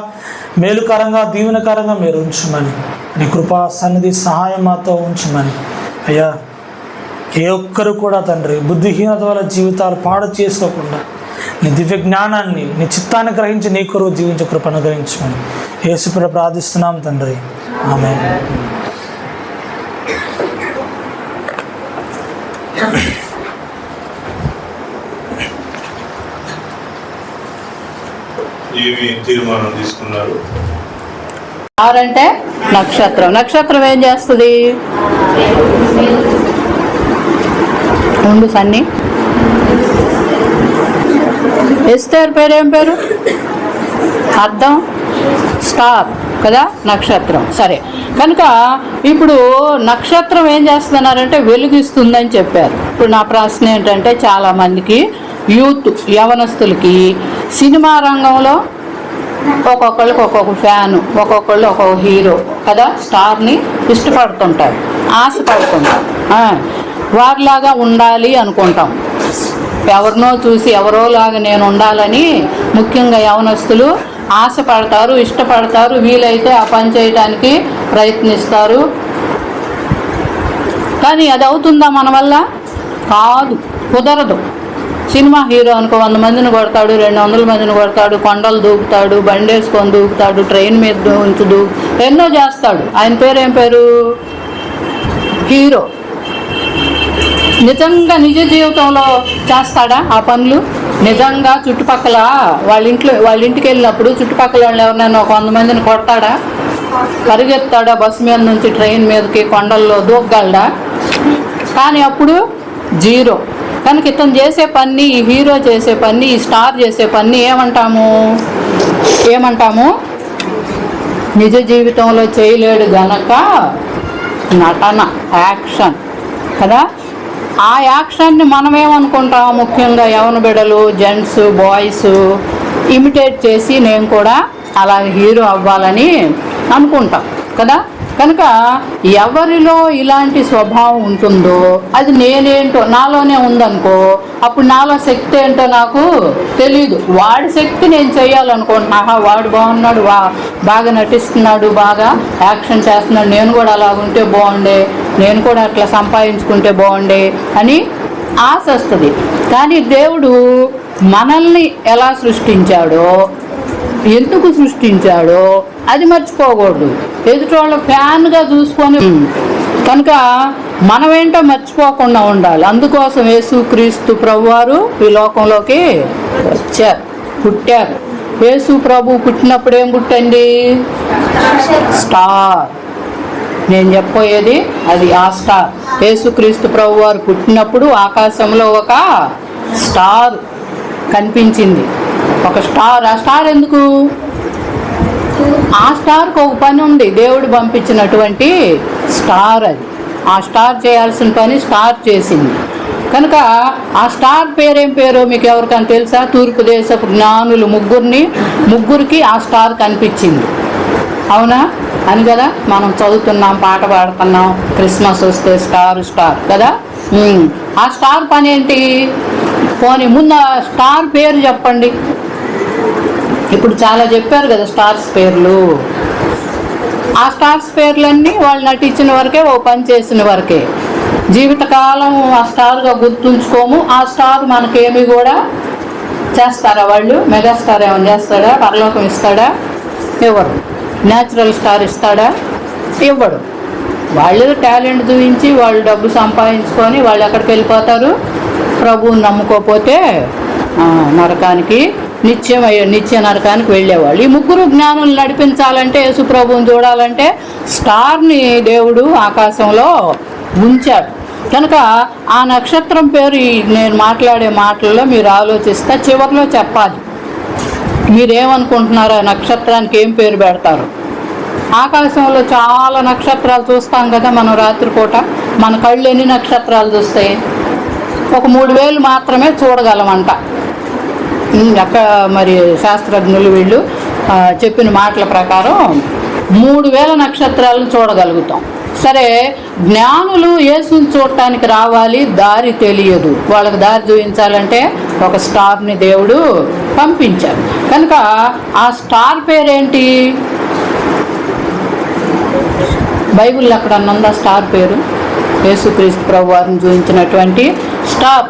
మేలుకరంగా, దీవెనకరంగా మీరు ఉంచమని, నీ కృపా సన్నిధి సహాయం మాతో ఉంచమని. అయ్యా, ఏ ఒక్కరు కూడా తండ్రి బుద్ధిహీనత వల్ల జీవితాలు పాడు చేసుకోకుండా నీ దివ్య జ్ఞానాన్ని, నీ చిత్తాన్ని గ్రహించి నీ కొరకు జీవించే కృపను గ్రహించమని యేసుప్రభువే ప్రార్థిస్తున్నాం తండ్రి. ఆమేన్. ఏమి తీర్మానం తీసుకున్నారు? అంటే నక్షత్రం. నక్షత్రం ఏం చేస్తుంది? ఉండు సన్ని, ఎస్తేర్ పేరు ఏం పేరు? అర్థం స్టార్ కదా, నక్షత్రం. సరే, కనుక ఇప్పుడు నక్షత్రం ఏం చేస్తున్నారంటే వెలుగిస్తుందని చెప్పారు. ఇప్పుడు నా ప్రశ్న ఏంటంటే, చాలామందికి యూత్, యవనస్తులకి సినిమా రంగంలో ఒక్కొక్కళ్ళకి ఒక్కొక్క ఫ్యాను, ఒక్కొక్కళ్ళు ఒక్కొక్క హీరో కదా, స్టార్ని ఇష్టపడుతుంటారు, ఆశపడుతుంటారు. వారిలాగా ఉండాలి అనుకుంటాం. ఎవరినో చూసి ఎవరోలాగా నేను ఉండాలని ముఖ్యంగా యవనస్తులు ఆశపడతారు, ఇష్టపడతారు, వీలైతే ఆ పని చేయడానికి ప్రయత్నిస్తారు. కానీ అది అవుతుందా మన వల్ల? కాదు, కుదరదు. సినిమా హీరో అనుకో 100 మందిని కొడతాడు, 200 మందిని కొడతాడు, కొండలు దూకుతాడు, బండి వేసుకొని దూకుతాడు, ట్రైన్ మీద ఉంచి ఎన్నో చేస్తాడు. ఆయన పేరు ఏం పేరు? హీరో. నిజంగా నిజ జీవితంలో చేస్తాడా ఆ పనులు? నిజంగా చుట్టుపక్కల వాళ్ళ ఇంటికి వెళ్ళినప్పుడు చుట్టుపక్కల వాళ్ళు ఎవరినైనా ఒక 100 మందిని కొడతాడా? పరిగెత్తాడా? బస్సు మీద నుంచి ట్రైన్ మీదకి, కొండల్లో దూకగలడా? కానీ అప్పుడు జీరో. కనుక ఇతను చేసే పని, ఈ హీరో చేసే పని, ఈ స్టార్ చేసే పని ఏమంటాము? నిజ జీవితంలో చేయలేడు గనక నటన, యాక్షన్ కదా. ఆ యాక్షన్ని మనమేమనుకుంటాం? ముఖ్యంగా యవన బిడ్డలు, జెంట్స్, బాయ్స్ ఇమిటేట్ చేసి నేను కూడా అలా హీరో అవ్వాలని అనుకుంటాం కదా. కనుక ఎవరిలో ఇలాంటి స్వభావం ఉంటుందో అది నేనేంటో నాలోనే ఉందనుకో, అప్పుడు నాలో శక్తి ఏంటో నాకు తెలీదు. వాడి శక్తి నేను చేయాలనుకుంటున్నా. వాడు బాగున్నాడు, బాగా నటిస్తున్నాడు, బాగా యాక్షన్ చేస్తున్నాడు, నేను కూడా అలా ఉంటే బాగుండే, నేను కూడా అట్లా సంపాదించుకుంటే బాగుండే అని ఆశ వస్తుంది. కానీ దేవుడు మనల్ని ఎలా సృష్టించాడో, ఎందుకు సృష్టించాడో అది మర్చిపోకూడదు. ఎదుటోళ్ళ ఫ్యాన్గా చూసుకొని కనుక మనమేంటో మర్చిపోకుండా ఉండాలి. అందుకోసం యేసుక్రీస్తు ప్రభువారు ఈ లోకంలోకి పుట్టారు. యేసు ప్రభు పుట్టినప్పుడు ఏం పుట్టండి? స్టార్. నేను చెప్పబోయేది అది ఆ స్టార్. యేసుక్రీస్తు ప్రభువారు పుట్టినప్పుడు ఆకాశంలో ఒక స్టార్ కనిపించింది. ఒక స్టార్. ఆ స్టార్ ఎందుకు? ఆ స్టార్కి ఒక పని ఉంది. దేవుడు పంపించినటువంటి స్టార్ అది. ఆ స్టార్ చేయాల్సిన పని స్టార్ చేసింది. కనుక ఆ స్టార్ పేరేం పేరో మీకు ఎవరికైనా తెలుసా? తూర్పు దేశపు జ్ఞానులు ముగ్గురికి ఆ స్టార్ కనిపించింది. అవునా అని కదా మనం చదువుతున్నాం, పాట పాడుతున్నాం. క్రిస్మస్ వస్తే స్టార్ కదా. ఆ స్టార్ పని ఏంటి? పోనీ ముందు ఆ స్టార్ పేరు చెప్పండి. ఇప్పుడు చాలా చెప్పారు కదా స్టార్స్ పేర్లు. ఆ స్టార్స్ పేర్లన్నీ వాళ్ళు నటించిన వరకే, ఓ పని చేసిన వరకే. జీవితకాలం ఆ స్టార్గా గుర్తుంచుకోము. ఆ స్టార్ మనకేమి కూడా చేస్తారా వాళ్ళు? మెగాస్టార్ ఏమైనా చేస్తాడా? పరలోకం ఇస్తాడా? ఇవ్వరు. న్యాచురల్ స్టార్ ఇస్తాడా? ఇవ్వడు. వాళ్ళు టాలెంట్ చూపించి వాళ్ళు డబ్బు సంపాదించుకొని వాళ్ళు ఎక్కడికి వెళ్ళిపోతారు? ప్రభువుని నమ్ముకోకపోతే నరకానికి, నిత్య నరకానికి వెళ్ళేవాళ్ళు. ఈ ముగ్గురు జ్ఞానులు నడిపించాలంటే, యేసు ప్రభువుని చూడాలంటే స్టార్ని దేవుడు ఆకాశంలో ఉంచాడు. కనుక ఆ నక్షత్రం పేరు నేను మాట్లాడే మాటల్లో మీరు ఆలోచిస్తే చివరిలో చెప్పాలి. మీరేమనుకుంటున్నారో ఆ నక్షత్రానికి ఏం పేరు పెడతారు? ఆకాశంలో చాలా నక్షత్రాలు చూస్తాం కదా మనం రాత్రిపూట. మన కళ్ళు ఎన్ని నక్షత్రాలు చూస్తాయి? ఒక 3000 మాత్రమే చూడగలమంట. అక్కడ మరి శాస్త్రజ్ఞులు వీళ్ళు చెప్పిన మాటల ప్రకారం 3000 నక్షత్రాలను చూడగలుగుతాం. సరే, జ్ఞానులు యేసుని చూడటానికి రావాలి, దారి తెలియదు. వాళ్ళకి దారి చూపించాలంటే ఒక స్టార్ని దేవుడు పంపించాడు. కనుక ఆ స్టార్ పేరేంటి? బైబిల్లో అక్కడ ఉందా స్టార్ పేరు? యేసుక్రీస్తు ప్రభువారిని చూపించినటువంటి స్టార్.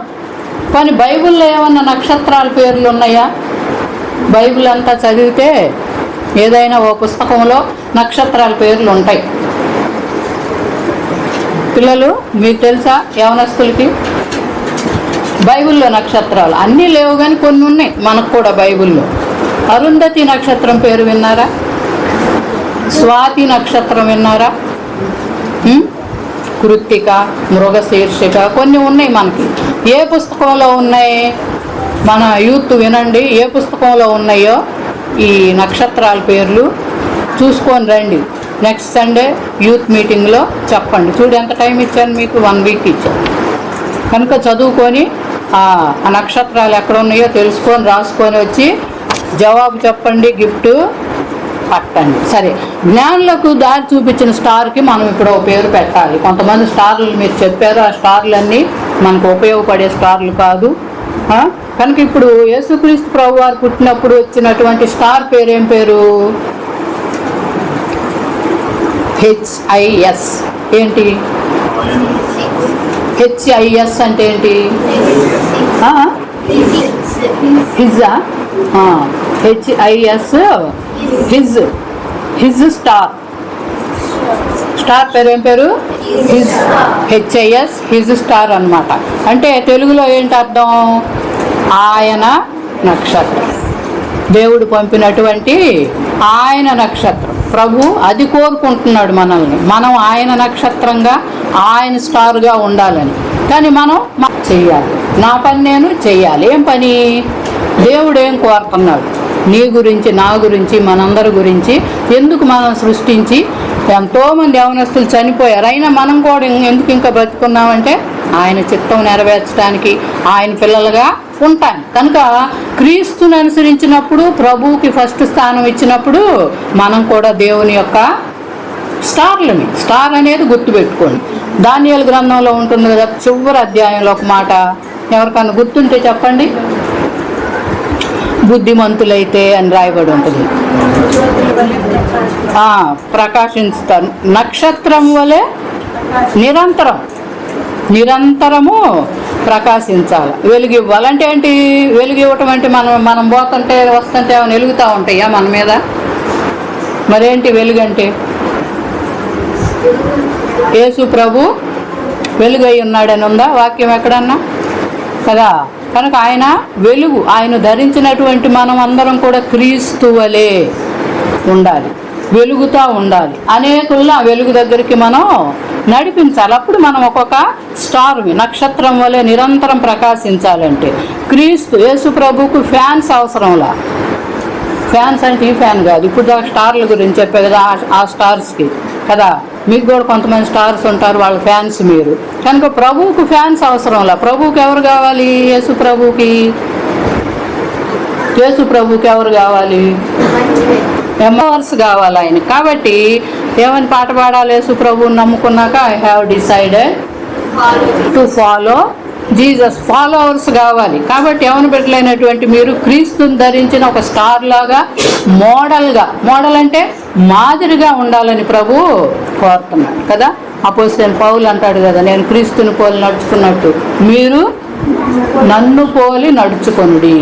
కానీ బైబిల్లో ఏమన్నా నక్షత్రాల పేర్లు ఉన్నాయా? బైబిల్ అంతా చదివితే ఏదైనా ఓ పుస్తకంలో నక్షత్రాల పేర్లు ఉంటాయి. పిల్లలు మీకు తెలుసా? యవనస్తులకి బైబిల్లో నక్షత్రాలు అన్నీ లేవు, కానీ కొన్ని ఉన్నాయి మనకు కూడా బైబిల్లో. అరుంధతి నక్షత్రం పేరు విన్నారా? స్వాతి నక్షత్రం విన్నారా? కృత్తిక, మృగశీర్షిక కొన్ని ఉన్నాయి మనకి. ఏ పుస్తకంలో ఉన్నాయి? మన యూత్ వినండి, ఏ పుస్తకంలో ఉన్నాయో ఈ నక్షత్రాల పేర్లు చూసుకొని రండి. నెక్స్ట్ సండే యూత్ మీటింగ్లో చెప్పండి. చూడు ఎంత టైం ఇచ్చాను మీకు, 1 వీక్ ఇచ్చాను. కనుక చదువుకొని ఆ నక్షత్రాలు ఎక్కడ ఉన్నాయో తెలుసుకొని రాసుకొని వచ్చి జవాబు చెప్పండి. గిఫ్ట్ పట్టండి. సరే, జ్ఞానులకు దారి చూపించిన స్టార్కి మనం ఇప్పుడు ఒక పేరు పెట్టాలి. కొంతమంది స్టార్లు మీరు చెప్పారు, ఆ స్టార్లన్నీ మనకు ఉపయోగపడే స్టార్లు కాదు. కనుక ఇప్పుడు యేసుక్రీస్తు ప్రభు వారు పుట్టినప్పుడు వచ్చినటువంటి స్టార్ పేరు ఏం పేరు? HIS. ఏంటి HIS అంటే ఏంటి? Hijja? HIS his star. Star పేరు ఏం పేరు? HIS హిజ్ స్టార్ అన్నమాట. అంటే తెలుగులో ఏంటి అర్థం? ఆయన నక్షత్రం, దేవుడు పంపినటువంటి ఆయన నక్షత్రం. ప్రభు అది కోరుకుంటున్నాడు మనల్ని, మనం ఆయన నక్షత్రంగా ఆయన స్టార్గా ఉండాలని. కానీ మనం చెయ్యాలి, నా పని నేను చెయ్యాలి. ఏం పని? దేవుడు ఏం కోరుతున్నాడు? నీ గురించి, నా గురించి, మనందరి గురించి. ఎందుకు మనం సృష్టించి ఎంతోమంది యవనస్తులు చనిపోయారు, అయినా మనం కూడా ఎందుకు ఇంకా బతుకున్నామంటే ఆయన చిత్తం నెరవేర్చడానికి, ఆయన పిల్లలుగా ఉంటాను. కనుక క్రీస్తుని అనుసరించినప్పుడు, ప్రభువుకి ఫస్ట్ స్థానం ఇచ్చినప్పుడు మనం కూడా దేవుని యొక్క స్టార్లని. స్టార్ అనేది గుర్తుపెట్టుకోండి. దానియేలు గ్రంథంలో ఉంటుంది కదా, చివరి అధ్యాయంలో ఒక మాట, ఎవరికన్నా గుర్తుంటే చెప్పండి. బుద్ధిమంతులైతే అని రాయబడి ఉంటుంది. ప్రకాశిస్తారు, నక్షత్రం వలె నిరంతరము ప్రకాశించాలి. వెలుగు ఇవ్వాలంటే ఏంటి? వెలుగు ఇవ్వటం అంటే మనం పోతుంటే వస్తుంటే ఏమైనా వెలుగుతూ ఉంటాయా మన మీద? మరేంటి వెలుగు అంటే? యేసు ప్రభు వెలుగై ఉన్నాడని ఉందా వాక్యం ఎక్కడన్నా? కదా. కనుక ఆయన వెలుగు, ఆయన ధరించినటువంటి మనం అందరం కూడా క్రీస్తు వలె ఉండాలి, వెలుగుతూ ఉండాలి. అనేకుల్లో ఆ వెలుగు దగ్గరికి మనం నడిపించాలి. అప్పుడు మనం ఒక్కొక్క స్టార్, నక్షత్రం వలె నిరంతరం ప్రకాశించాలంటే క్రీస్తు యేసు ప్రభుకు ఫ్యాన్స్ అవసరంలా. ఫ్యాన్స్ అంటే ఈ ఫ్యాన్ కాదు, ఇప్పుడు స్టార్ల గురించి చెప్పే కదా, ఆ స్టార్స్కి కదా. మీకు కూడా కొంతమంది స్టార్స్ ఉంటారు, వాళ్ళ ఫ్యాన్స్ మీరు. కనుక ప్రభువుకు ఫ్యాన్స్ అవసరంలా. ప్రభువుకి ఎవరు కావాలి? యేసు ప్రభువుకి ఎవరు కావాలి? ఎంపవర్స్ కావాలి ఆయన. కాబట్టి ఏమని పాట పాడాలి? యేసు ప్రభువుని నమ్ముకున్నాక I have decided to follow Jesus. Followers కావాలి. కాబట్టి ఎవరిని పెట్టలేనటువంటి మీరు క్రీస్తుని ధరించిన ఒక స్టార్ లాగా, మోడల్ అంటే మాదిరిగా ఉండాలని ప్రభు కోరుతున్నాడు కదా. అపోస్తలుడైన పౌలు అంటాడు కదా, నేను క్రీస్తుని పోలి నడుచుకున్నట్టు మీరు నన్ను పోలి నడుచుకొనుడి.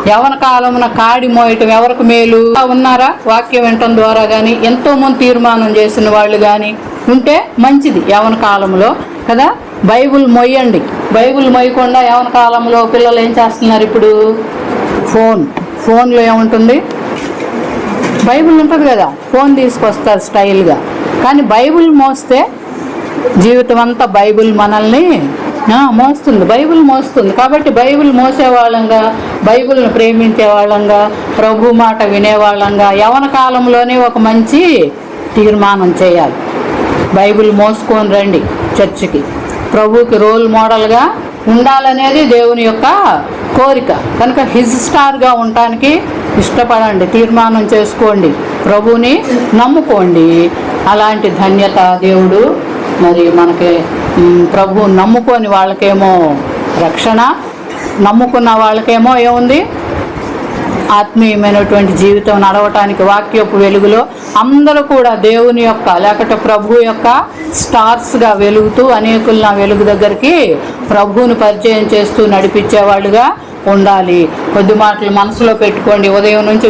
యవన కాలమున కాడి మోయటం ఎవరికి మేలు? ఉన్నారా? వాక్యం వినటం ద్వారా కానీ, ఎంతోమంది తీర్మానం చేసిన వాళ్ళు కానీ ఉంటే మంచిది యవన కాలంలో కదా. బైబుల్ మొయ్యండి. బైబుల్ మొయ్యకుండా యవన కాలంలో పిల్లలు ఏం చేస్తున్నారు? ఇప్పుడు ఫోన్లో ఏముంటుంది? బైబుల్ ఉంటుంది కదా, ఫోన్ తీసుకొస్తారు స్టైల్గా. కానీ బైబుల్ మోస్తే జీవితం అంతా బైబుల్ మనల్ని మోస్తుంది, బైబుల్ మోస్తుంది. కాబట్టి బైబుల్ మోసేవాళ్ళంగా, బైబుల్ని ప్రేమించే వాళ్ళంగా, ప్రభు మాట వినేవాళ్ళంగా యవన కాలంలోనే ఒక మంచి తీర్మానం చేయాలి. బైబుల్ మోసుకొని రండి చర్చికి. ప్రభుకి రోల్ మోడల్గా ఉండాలనేది దేవుని యొక్క కోరిక. కనుక హిజ్ స్టార్గా ఉండటానికి ఇష్టపడండి, తీర్మానం చేసుకోండి, ప్రభుని నమ్ముకోండి. అలాంటి ధన్యత దేవుడు మరి మనకి, ప్రభువు నమ్ముకొని వాళ్ళకేమో రక్షణ, నమ్ముకున్న వాళ్ళకేమో ఏముంది? ఆత్మీయమైనటువంటి జీవితం నడవటానికి వాక్యపు వెలుగులో అందరూ కూడా దేవుని యొక్క లేకపోతే ప్రభు యొక్క స్టార్స్గా వెలుగుతూ అనేకుల వెలుగు దగ్గరికి ప్రభువుని పరిచయం చేస్తూ నడిపించేవాళ్ళుగా ఉండాలి. కొద్ది మాటలు మనసులో పెట్టుకోండి. ఉదయం నుంచి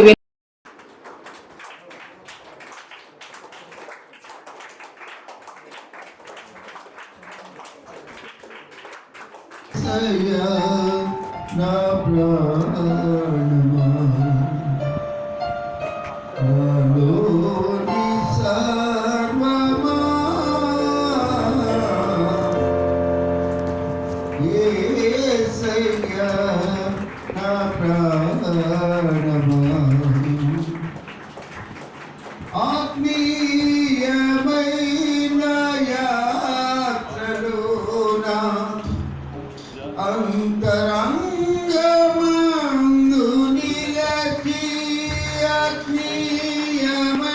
నా ప్రాణమా నాలోని సర్వమా యేసయ్యా నా ప్రాణమా ఆత్మీయమైన యాత్రలోనా అంతరంగమందు నిలచి ఆత్మీయమైన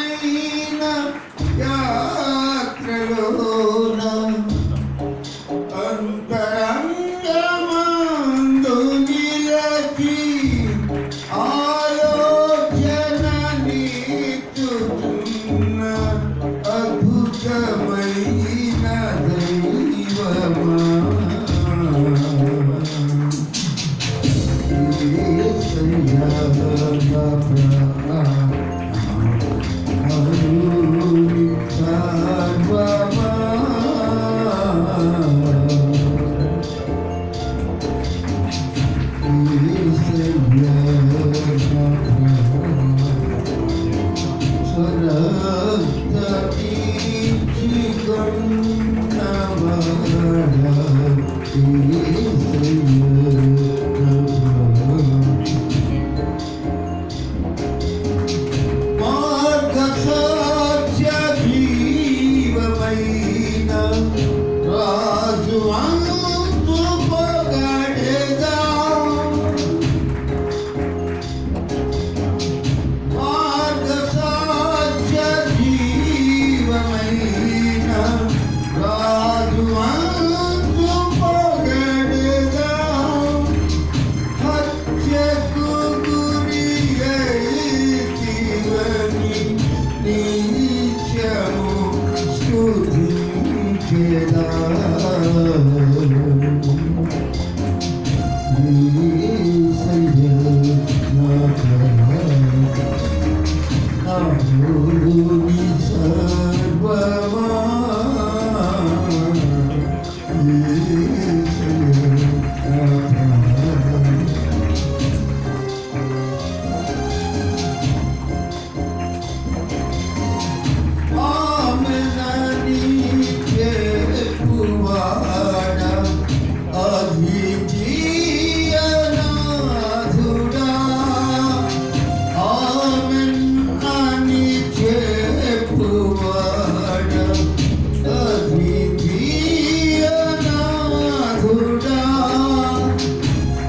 రాజు అంతు పొగడెదా మార్గ సాధ్య జీవమైన రాజు అంతు పొగడెదా హత్యకు గురి అయితివని నిత్యము స్తుతించెదా యేసయ్య నా ప్రభువా నా ప్రభుని సర్వమా యేసయ్య నా ప్రభువా ఆమెనని చెప్పువాడ అద్వితీయనాథుడా ఆమెన్ అని చెప్పువాడ అద్వితీయనాథుడా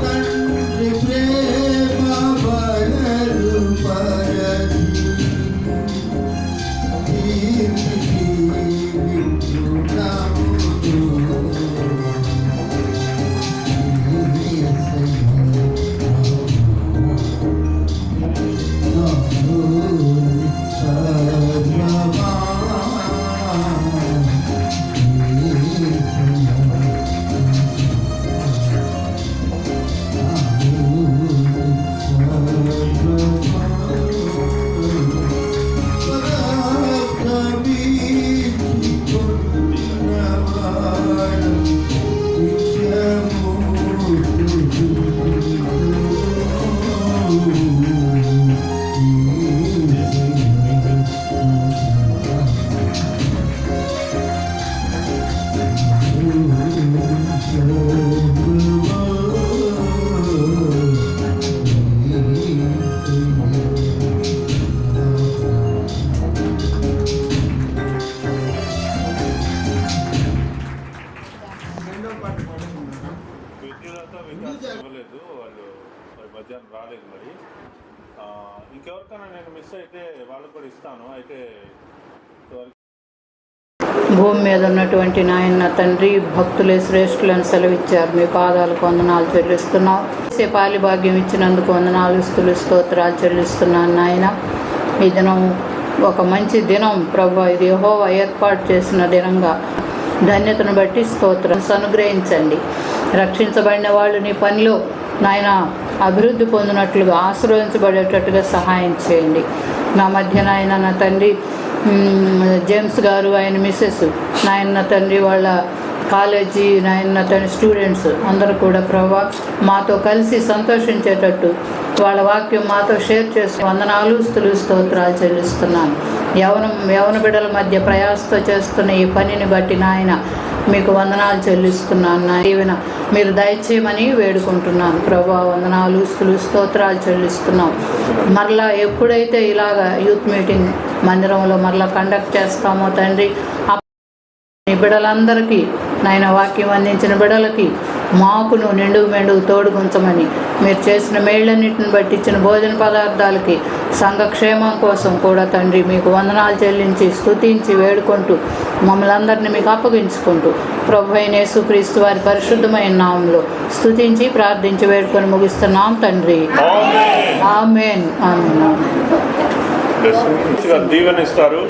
తండ్రి ప్రేమ బలరు పరచి విద్యులతో వికాస్ ఇవ్వలేదు, వాళ్ళు మరి మధ్యాహ్నం రాలేదు. మరి ఇంకెవరికైనా నేను మిస్ అయితే వాళ్ళకు కూడా ఇస్తాను. అయితే భూమి మీద ఉన్నటువంటి నాయన తండ్రి, భక్తులే శ్రేష్ఠులను సెలవిచ్చారు. మీ పాదాలకు వందనాలు చెల్లిస్తున్నాం. పాలి భాగ్యం ఇచ్చినందుకు వందనాలు, స్తుతులు, స్తోత్రాలు చెల్లిస్తున్నాను నాయన. ఈ దినం ఒక మంచి దినం ప్రభు, ఇది యెహోవా ఏర్పాటు చేసిన దినంగా ధన్యతను బట్టి స్తోత్రం అనుగ్రహించండి. రక్షించబడిన వాళ్ళు నీ పనిలో నాయన అభివృద్ధి పొందినట్లుగా, ఆశీర్వదించబడేటట్టుగా సహాయం చేయండి. నా మధ్య నాయన నా తండ్రి జేమ్స్ గారు, ఆయన మిస్సెస్ నాయన తండ్రి, వాళ్ళ కాలేజీ నాయన తండ్రి స్టూడెంట్స్ అందరూ కూడా ప్రభా మాతో కలిసి సంతోషించేటట్టు వాళ్ళ వాక్యం మాతో షేర్ చేసి వందనాలు, స్తుతులు, స్తోత్రాలు చెల్లిస్తున్నాను. యవన బిడ్డల మధ్య ప్రయాసతో చేస్తున్న ఈ పనిని బట్టి నాయన మీకు వందనాలు చెల్లిస్తున్నాను. నా దీవెన మీరు దయచేయమని వేడుకుంటున్నాను ప్రభా. వందనాలు, స్తుతులు, స్తోత్రాలు చెల్లిస్తున్నాం. మరలా ఎప్పుడైతే ఇలాగా యూత్ మీటింగ్ మందిరంలో మరలా కండక్ట్ చేస్తామో తండ్రి, ఈ బిడ్డలందరికీ నాయన వాక్యం అందించిన బిడ్డలకి మాకును నిండు మెండుగు తోడుగుంచమని, మీరు చేసిన మేళ్ళన్నింటిని బట్టి ఇచ్చిన భోజన పదార్థాలకి సంఘక్షేమం కోసం కూడా తండ్రి మీకు వందనాలు చెల్లించి స్తుతించి వేడుకుంటూ మమ్మల్ని అందరినీ మీకు అప్పగించుకుంటూ ప్రభు అయిన యేసుక్రీస్తు వారి పరిశుద్ధమైన నామంలో స్తుతించి ప్రార్థించి వేడుకొని ముగిస్తున్నాం తండ్రి. ఆమేన్. ఆమేన్. దీవెనిస్తారు.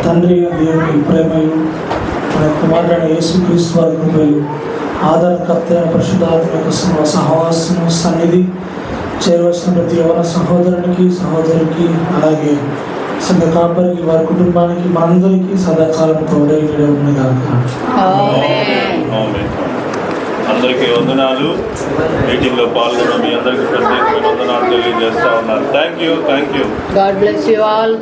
తండ్రి దేవుని ప్రేమయు మన కుమారుడైన యేసుక్రీస్తు వారి కృపయు ఆదరణకర్త పరిశుద్ధాత్మ యొక్క సహవాసము సన్నిధి చేరవలసిన ప్రతి యవన సహోదరునికి సహోదరికి అలాగే సంఘ కాపరికి వారి కుటుంబానికి మనందరికీ సదాకాలం తోడై ఉండగాక. అందరికీ వందనాలు. మీటింగ్లో పాల్గొన్న మీ అందరికీ ప్రత్యేకమైన వందనాలు తెలియజేస్తా ఉన్నారు. Thank you. God bless you all.